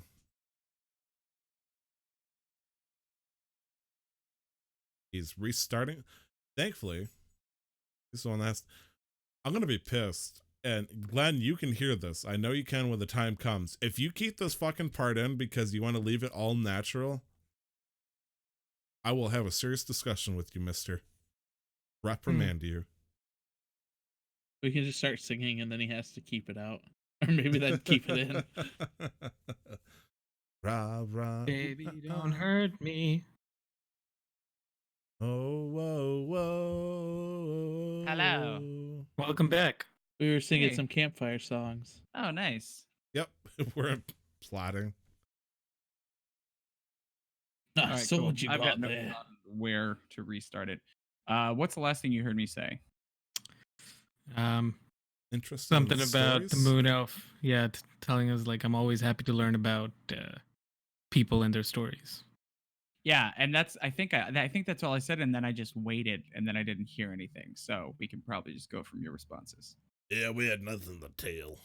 He's restarting. Thankfully, this one last. I'm gonna be pissed. And Glenn, you can hear this. I know you can when the time comes. If you keep this fucking part in because you want to leave it all natural, I will have a serious discussion with you, mister. Reprimand you. We can just start singing and then he has to keep it out. Or maybe then keep it in. Rah, rah. Baby, don't hurt me. Oh, whoa, whoa. Hello. Welcome back. We were singing Hey. some campfire songs. Oh, nice. Yep, we're plotting. Ah, All right, so cool. what you I've got got no there? where to restart it. What's the last thing you heard me say? Interesting. Something about the stories? moon elf. Yeah, telling us like I'm always happy to learn about people and their stories. Yeah, and I think that's all I said, and then I just waited, and then I didn't hear anything. So we can probably just go from your responses. Yeah, we had nothing to tell.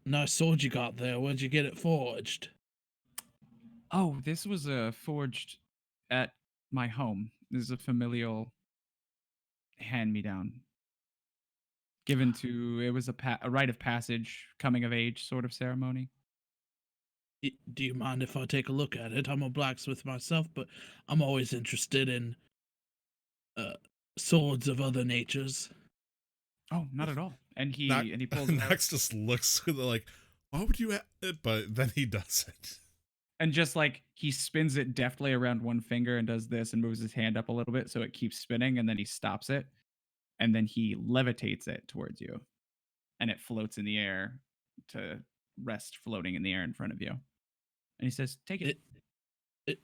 Nice sword you got there. Where'd you get it forged? Oh, this was forged at my home. This is a familial hand-me-down. Given to it was a rite of passage, coming of age sort of ceremony. Do you mind if I take a look at it? I'm a blacksmith myself, but I'm always interested in swords of other natures. Oh, not at all. And he pulls it out. Nox just looks like, why would you have it? But then he does it. And just like he spins it deftly around one finger and does this and moves his hand up a little bit so it keeps spinning, and then he stops it, and then he levitates it towards you, and it floats in the air to rest floating in the air in front of you. And he says, "Take it."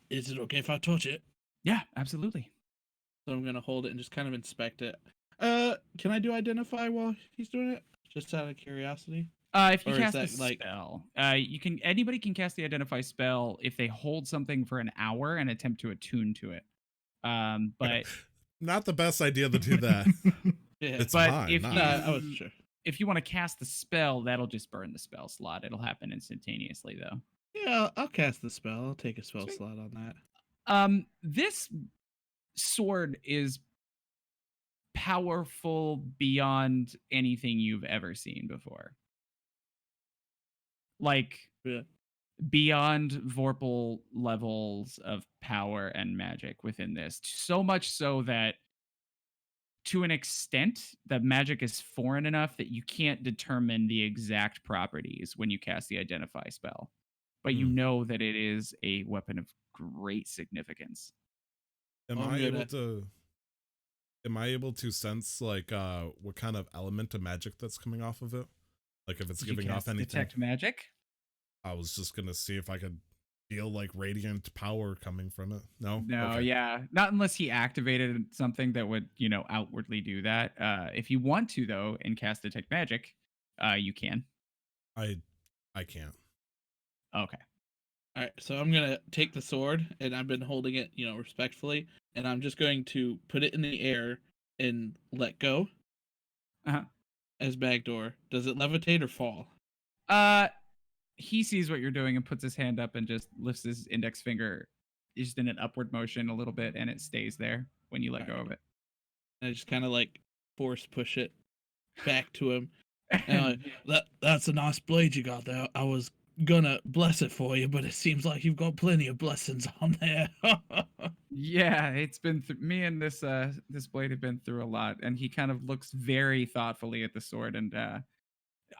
Is it okay if I touch it? Yeah, absolutely. So I'm gonna hold it and just kind of inspect it. Can I do identify while he's doing it? Just out of curiosity. If you Or is cast a that, like- spell, anybody can cast the identify spell if they hold something for an hour and attempt to attune to it. But Not the best idea to do that. Yeah, It's but mine, if not you- I wasn't sure. if you want to cast the spell, that'll just burn the spell slot. It'll happen instantaneously, though. Yeah, I'll cast the spell. I'll take a spell Sweet. slot on that. This sword is powerful beyond anything you've ever seen before. Like Yeah. beyond Vorpal levels of power and magic within this. So much so that to an extent, the magic is foreign enough that you can't determine the exact properties when you cast the identify spell. But you know that it is a weapon of great significance. Am I'm I gonna- able to sense like what kind of element of magic that's coming off of it? Like if it's Did you giving off cast anything? Detect magic? I was just gonna see if I could feel like radiant power coming from it. No? No, Okay. yeah. Not unless he activated something that would, outwardly do that. If you want to, though, and cast Detect Magic, you can. I can't. Okay. All right, so I'm gonna take the sword, and I've been holding it, respectfully, and I'm just going to put it in the air and let go. Uh-huh. As Bagdoor. Does it levitate or fall? He sees what you're doing and puts his hand up and just lifts his index finger just in an upward motion a little bit, and it stays there when you let go of it. And I just kind of like force push it back to him. And I'm like, that's a nice blade you got there. I was gonna bless it for you, but it seems like you've got plenty of blessings on there. Yeah, it's been me and this blade have been through a lot, and he kind of looks very thoughtfully at the sword. And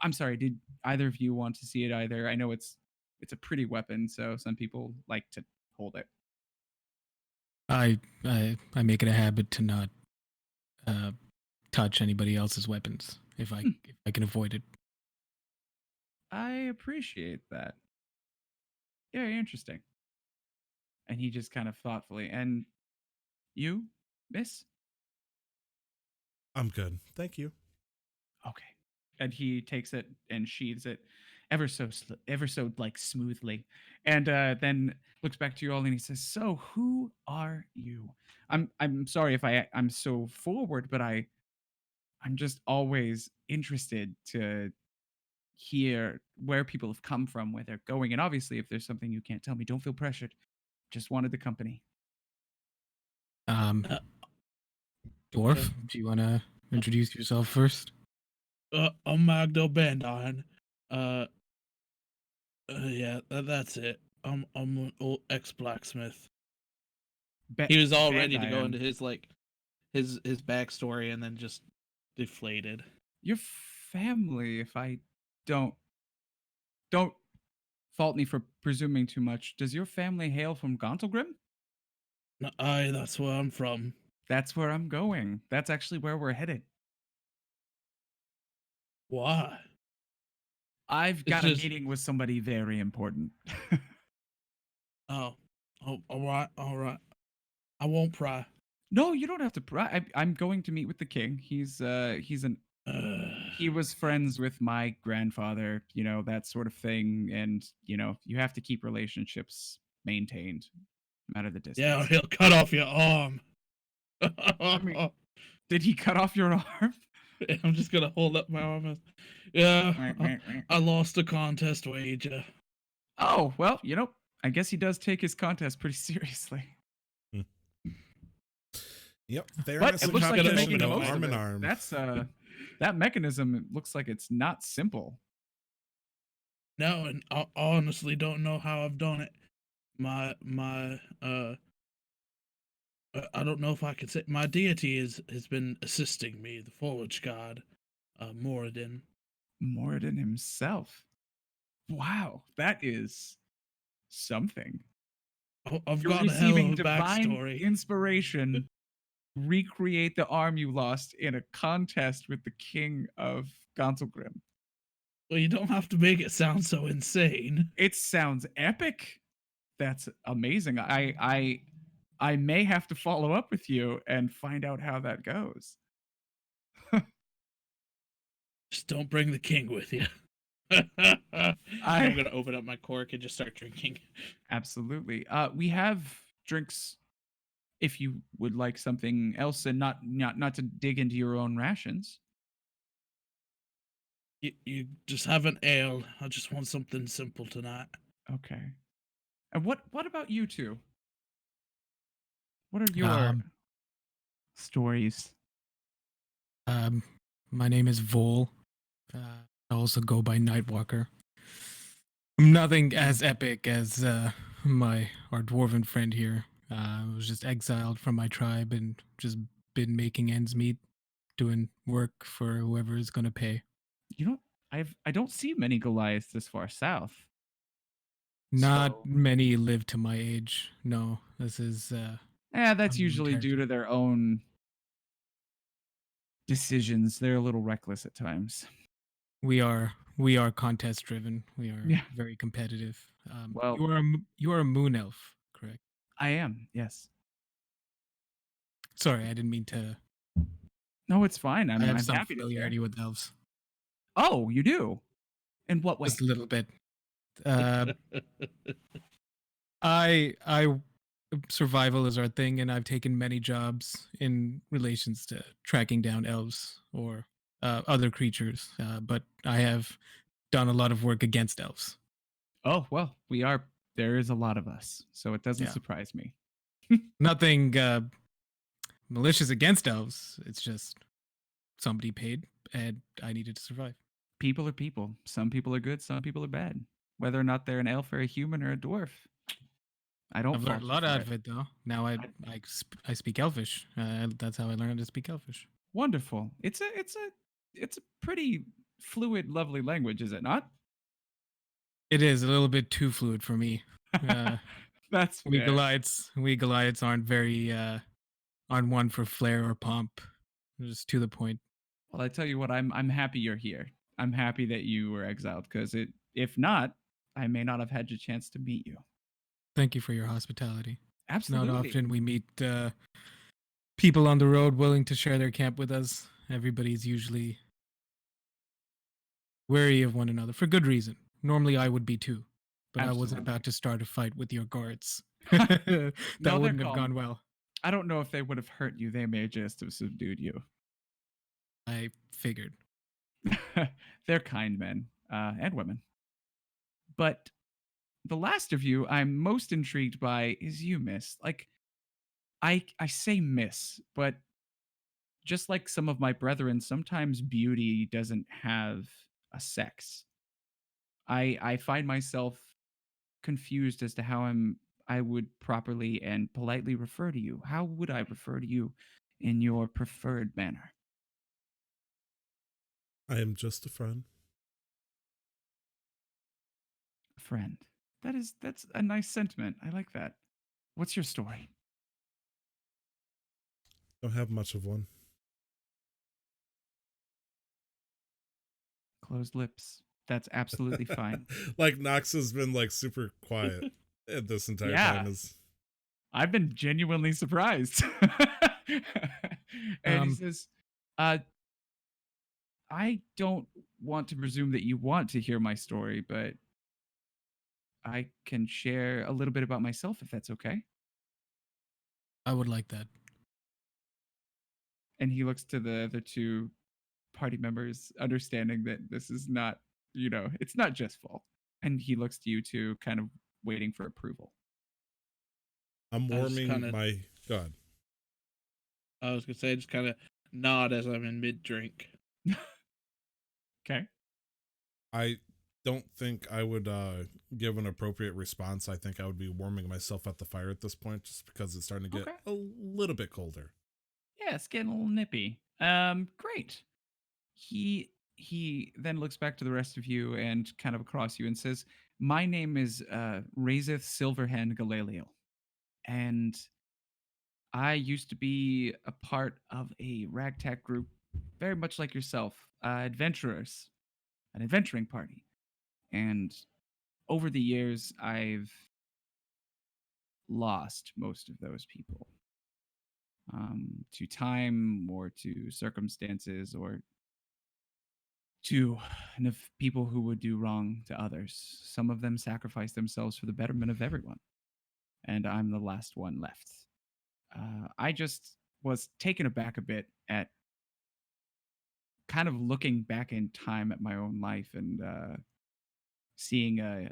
I'm sorry, did either of you want to see it either? I know it's It's a pretty weapon, so some people like to hold it. I make it a habit to not touch anybody else's weapons if I can avoid it. I appreciate that. Very interesting. And he just kind of thoughtfully, and you, miss? I'm good. Thank you. Okay. And he takes it and sheathes it ever so like smoothly, and then looks back to you all and he says, "So who are you?" I'm sorry if I'm so forward, but I'm just always interested to hear where people have come from, where they're going, and obviously, if there's something you can't tell me, don't feel pressured. Just wanted the company. Dwarf, Okay. do you want to introduce yourself first? I'm Magdo Bandine. Yeah, that's it. I'm an old ex-blacksmith. He was all ready to go into his his backstory and then just deflated. Your family, if I don't fault me for presuming too much, does your family hail from Gauntlgrim? No, aye, that's where I'm from. That's where I'm going. That's actually where we're headed. Why? I've got a meeting with somebody very important. Oh, all right. I won't pry. No, you don't have to pry. I'm going to meet with the king. He was friends with my grandfather, that sort of thing, and you have to keep relationships maintained, no matter the distance. Yeah, he'll cut off your arm. I mean, did he cut off your arm? I'm just gonna hold up my arm. Yeah, I lost a contest wager. Oh, well, I guess he does take his contest pretty seriously. Yep, but it looks like you're making the most arm of in it. arm. That's that mechanism. It looks like it's not simple. No, and I honestly don't know how I've done it. I don't know if I could say my deity has been assisting me, the Forge God, Moradin. Moradin himself. Wow, that is something. I've got a hell of a backstory. Inspiration. Recreate the arm you lost in a contest with the king of Gauntlgrim. Well, you don't have to make it sound so insane. It sounds epic. That's amazing. I may have to follow up with you and find out how that goes. Just don't bring the king with you. I'm gonna open up my cork and just start drinking. Absolutely. We have drinks if you would like something else, and not to dig into your own rations. You just have an ale. I just want something simple tonight. Okay. And what about you two? What are your stories? My name is Vol. I also go by Nightwalker. I'm nothing as epic as our dwarven friend here. I was just exiled from my tribe and just been making ends meet, doing work for whoever is going to pay. I don't see many Goliaths this far south. Not many live to my age. No, this is. That's usually due to their own decisions. They're a little reckless at times. We are contest driven. We are very competitive. Well, you are a moon elf, correct? I am. Yes. Sorry, I didn't mean to. No, it's fine. I have I'm some happy familiarity with elves. Oh, you do? In what way? Just a little bit. Survival is our thing, and I've taken many jobs in relations to tracking down elves or other creatures, but I have done a lot of work against elves. Oh, well, there is a lot of us, so it doesn't surprise me. Nothing malicious against elves. It's just somebody paid, and I needed to survive. People are people. Some people are good, some people are bad. Whether or not they're an elf or a human or a dwarf. I've learned a lot out of it, though. Now I speak Elvish. That's how I learned to speak Elvish. Wonderful. It's a pretty fluid, lovely language, is it not? It is a little bit too fluid for me. That's We fair. Goliaths aren't very on one for flair or pomp. Just to the point. Well, I tell you what, I'm happy you're here. I'm happy that you were exiled because if not, I may not have had a chance to meet you. Thank you for your hospitality. Absolutely. Not often we meet people on the road willing to share their camp with us. Everybody's usually wary of one another for good reason. Normally I would be too, but I wasn't about to start a fight with your guards. That wouldn't have gone well. I don't know if they would have hurt you. They may just have subdued you. I figured. They're kind men and women. But the last of you I'm most intrigued by is you, Miss. Like, I say Miss, but just like some of my brethren, sometimes beauty doesn't have a sex. I find myself confused as to how I would properly and politely refer to you. How would I refer to you in your preferred manner? I am just a friend. A friend. That's a nice sentiment. I like that. What's your story? Don't have much of one. Closed lips. That's absolutely fine. Like Nox has been like super quiet at this entire time. I've been genuinely surprised. And he says, I don't want to presume that you want to hear my story, but I can share a little bit about myself if that's okay. I would like that. And he looks to the other two party members, understanding that this is not, it's not Jestful. And he looks to you two, kind of waiting for approval. I'm warming my God. I was gonna say, just kind of nod as I'm in mid drink. Okay. I don't think I would give an appropriate response. I think I would be warming myself at the fire at this point, just because it's starting to get a little bit colder. Yeah, it's getting a little nippy. Great. He then looks back to the rest of you and kind of across you and says, "My name is Razeth Silverhand Galileo, and I used to be a part of a ragtag group, very much like yourself, adventurers, an adventuring party. And over the years, I've lost most of those people to time or to circumstances or to people who would do wrong to others. Some of them sacrifice themselves for the betterment of everyone, and I'm the last one left. I just was taken aback a bit at kind of looking back in time at my own life and seeing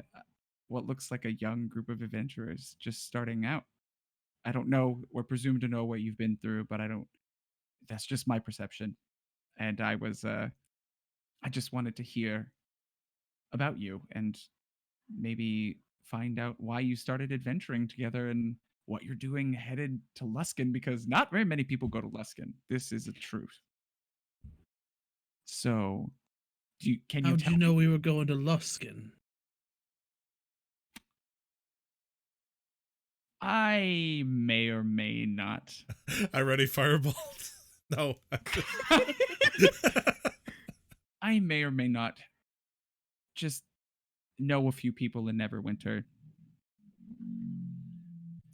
what looks like a young group of adventurers just starting out. I don't know or presume to know what you've been through, but that's just my perception. And I just wanted to hear about you and maybe find out why you started adventuring together and what you're doing headed to Luskan, because not very many people go to Luskan. This is a truth. So, can you How did you know we were going to Luskan? I may or may not. I ready Firebolt? No. I may or may not just know a few people in Neverwinter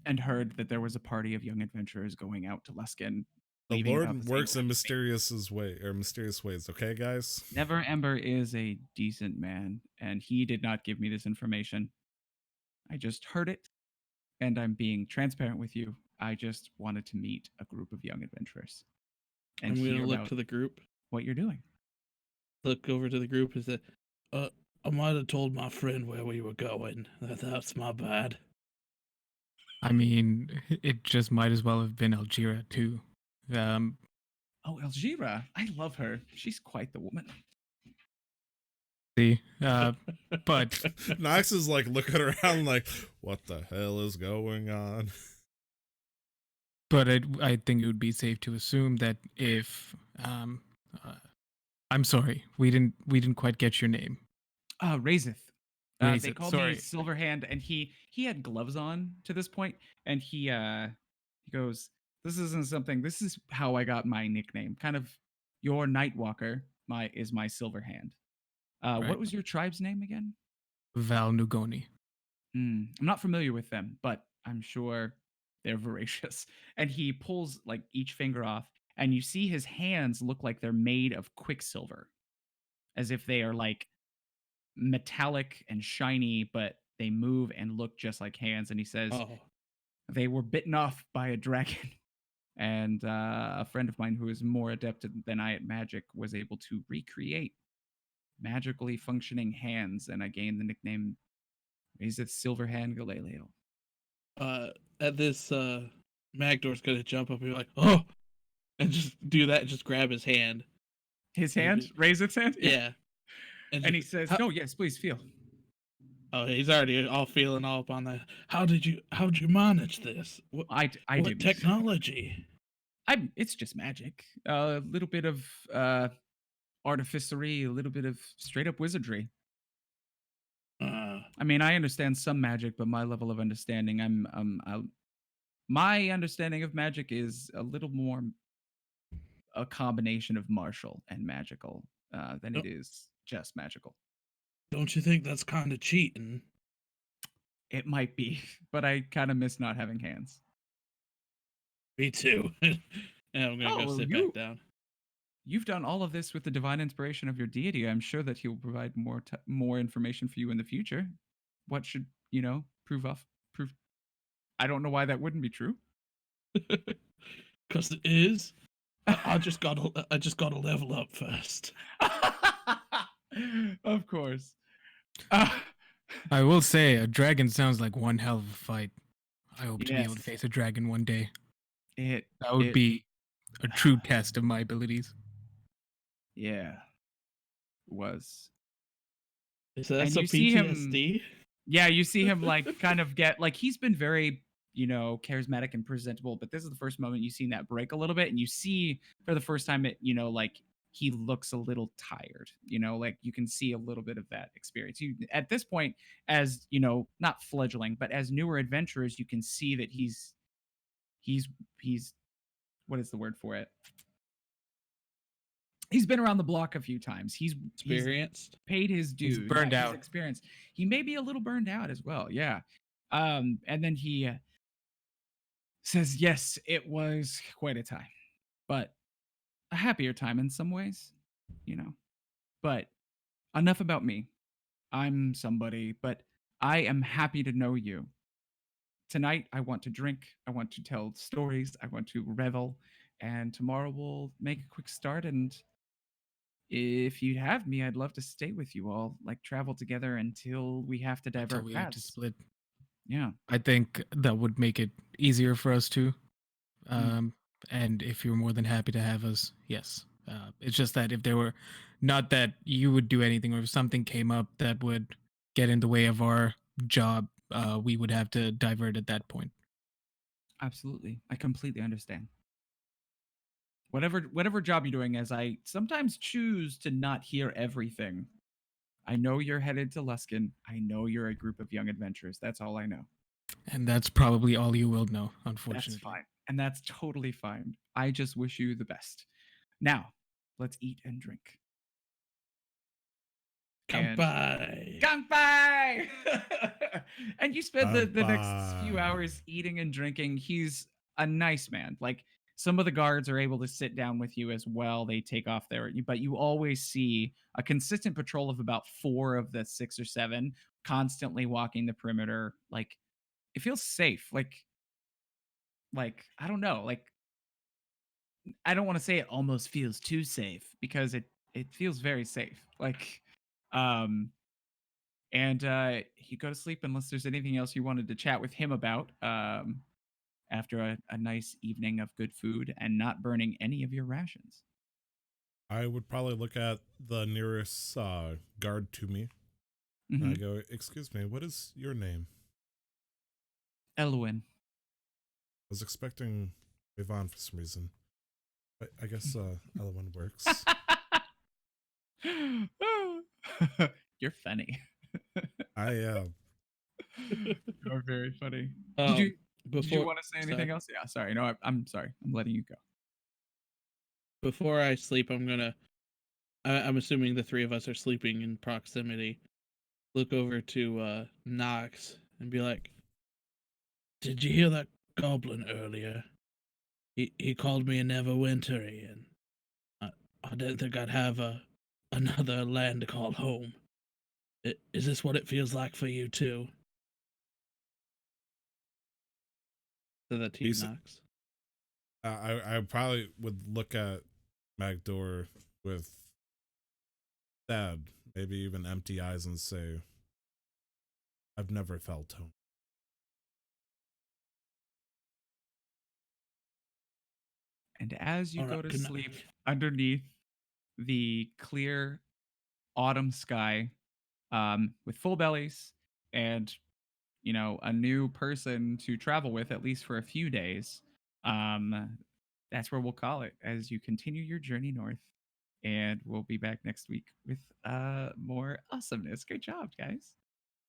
and heard that there was a party of young adventurers going out to Luskan. The Lord works in mysterious ways, okay, guys? Never Ember is a decent man, and he did not give me this information. I just heard it, and I'm being transparent with you. I just wanted to meet a group of young adventurers. And I'm going to look to the group. What you're doing. Look over to the group and say, I might have told my friend where we were going. That's my bad. I mean, it just might as well have been Elgira, too. Elgira. I love her. She's quite the woman. See, but Nox is like looking around like, what the hell is going on? But I think it would be safe to assume that if I'm sorry, we didn't quite get your name. Razeth. They called me Silverhand, and he had gloves on to this point, and he goes, "This isn't something. This is how I got my nickname. Kind of your Nightwalker. Is my Silverhand. Right. What was your tribe's name again? Val Nugoni. I'm not familiar with them, but I'm sure they're voracious." And he pulls like each finger off, and you see his hands look like they're made of quicksilver, as if they are like metallic and shiny, but they move and look just like hands. And he says, Oh, they were bitten off by a dragon. And a friend of mine who is more adept than I at magic was able to recreate magically functioning hands. And I gained the nickname Razeth Silverhand Galileo. at this, Magdor's gonna jump up and be like, "Oh!" and just do that and just grab his hand. His hand? Razeth's hand? Yeah. And he says, "No, yes, please feel." Oh, he's already all feeling all up on that. How'd you manage this? What I what didn't. technology? It's just magic. A little bit of artificery, a little bit of straight up wizardry. I mean, I understand some magic, but my level of understanding, my understanding of magic is a little more a combination of martial and magical than it is just magical. Don't you think that's kind of cheating? It might be, but I kind of miss not having hands. Me too. And I'm gonna go sit back down. You've done all of this with the divine inspiration of your deity. I'm sure that he will provide more information for you in the future. What should prove? I don't know why that wouldn't be true. Because it is. I just gotta level up first. Of course. I will say, a dragon sounds like one hell of a fight. I hope to be able to face a dragon one day. That would be a true test of my abilities. Yeah. It was. Is that some PTSD? Yeah, you see him like kind of get like he's been very, charismatic and presentable, but this is the first moment you've seen that break a little bit, and you see for the first time like he looks a little tired, like you can see a little bit of that experience. You at this point, as not fledgling, but as newer adventurers, you can see that he's what is the word for it? He's been around the block a few times. He's experienced, paid his dues. He's burned out. He's experienced. He may be a little burned out as well. Yeah. And then he says, "Yes, it was quite a time, but a happier time in some ways, But enough about me. I'm somebody, but I am happy to know you. Tonight, I want to drink. I want to tell stories. I want to revel. And tomorrow we'll make a quick start. And if you'd have me, I'd love to stay with you all, like travel together until we have to divert Until we have to paths." split. Yeah. I think that would make it easier for us too. And if you're more than happy to have us, yes. It's just that if there were not that you would do anything, or if something came up that would get in the way of our job, we would have to divert at that point. Absolutely. I completely understand. Whatever job you're doing, as I sometimes choose to not hear everything. I know you're headed to Luskan. I know you're a group of young adventurers. That's all I know. And that's probably all you will know, unfortunately. That's fine. And that's totally fine. I just wish you the best. Now, let's eat and drink. Kanpai. Kanpai! And you spend the next few hours eating and drinking. He's a nice man. Like, some of the guards are able to sit down with you as well. They take off but you always see a consistent patrol of about 4 of the 6 or 7 constantly walking the perimeter. Like, it feels safe. Like I don't know. Like, I don't want to say it almost feels too safe, because it feels very safe. Like, and you go to sleep unless there's anything else you wanted to chat with him about. After a nice evening of good food and not burning any of your rations. I would probably look at the nearest guard to me. Mm-hmm. And I go, "Excuse me, what is your name?" Elwyn. I was expecting Yvonne for some reason. But I guess Elwyn works. You're funny. I am. You're very funny. Um, Did you before want to say sorry. anything else? Yeah, sorry. No, I'm sorry. I'm letting you go. Before I sleep, I'm assuming the three of us are sleeping in proximity. Look over to Knox and be like, "Did you hear that goblin earlier? He called me a Neverwintery, and I didn't think I'd have another land to call home. Is this what it feels like for you too?" So that he Knox. I probably would look at Magdor with sad, maybe even empty eyes and say, I've never felt home. And as you All go right, to good night. sleep underneath the clear autumn sky, with full bellies and a new person to travel with at least for a few days, that's where we'll call it as you continue your journey north. And we'll be back next week with more awesomeness. Great job, guys.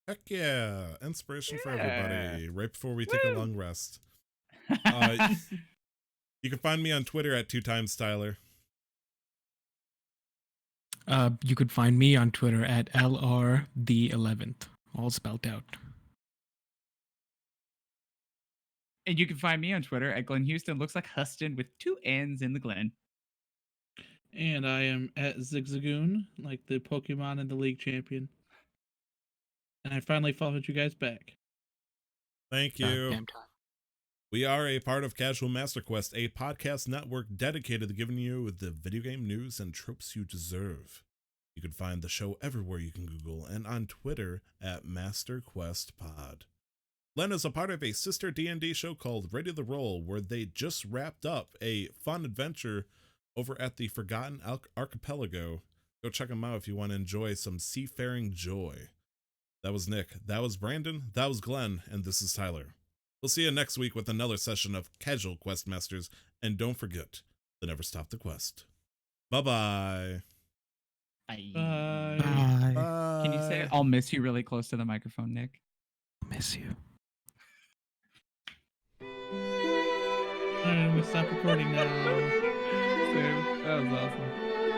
Heck yeah. Inspiration for Yeah. everybody right before we take a long rest. You can find me on Twitter at 2timestyler. You could find me on Twitter at LR the11th, all spelled out. And you can find me on Twitter at Glenn Houston. Looks like Huston with 2 N's in the Glen. And I am at Zigzagoon, like the Pokemon and the League champion. And I finally followed you guys back. Thank you. Damn time. We are a part of Casual Master Quest, a podcast network dedicated to giving you the video game news and tropes you deserve. You can find the show everywhere you can Google and on Twitter at MasterQuestPod. Len is a part of a sister D&D show called Ready to Roll, where they just wrapped up a fun adventure over at the Forgotten Archipelago. Go check them out if you want to enjoy some seafaring joy. That was Nick, that was Brandon, that was Glenn, and this is Tyler. We'll see you next week with another session of Casual Quest Masters, and don't forget to never stop the quest. Bye-bye. Bye. Bye. Bye. Can you say I'll miss you really close to the microphone, Nick? Miss you. Alright, I'm gonna stop recording now. That was awesome.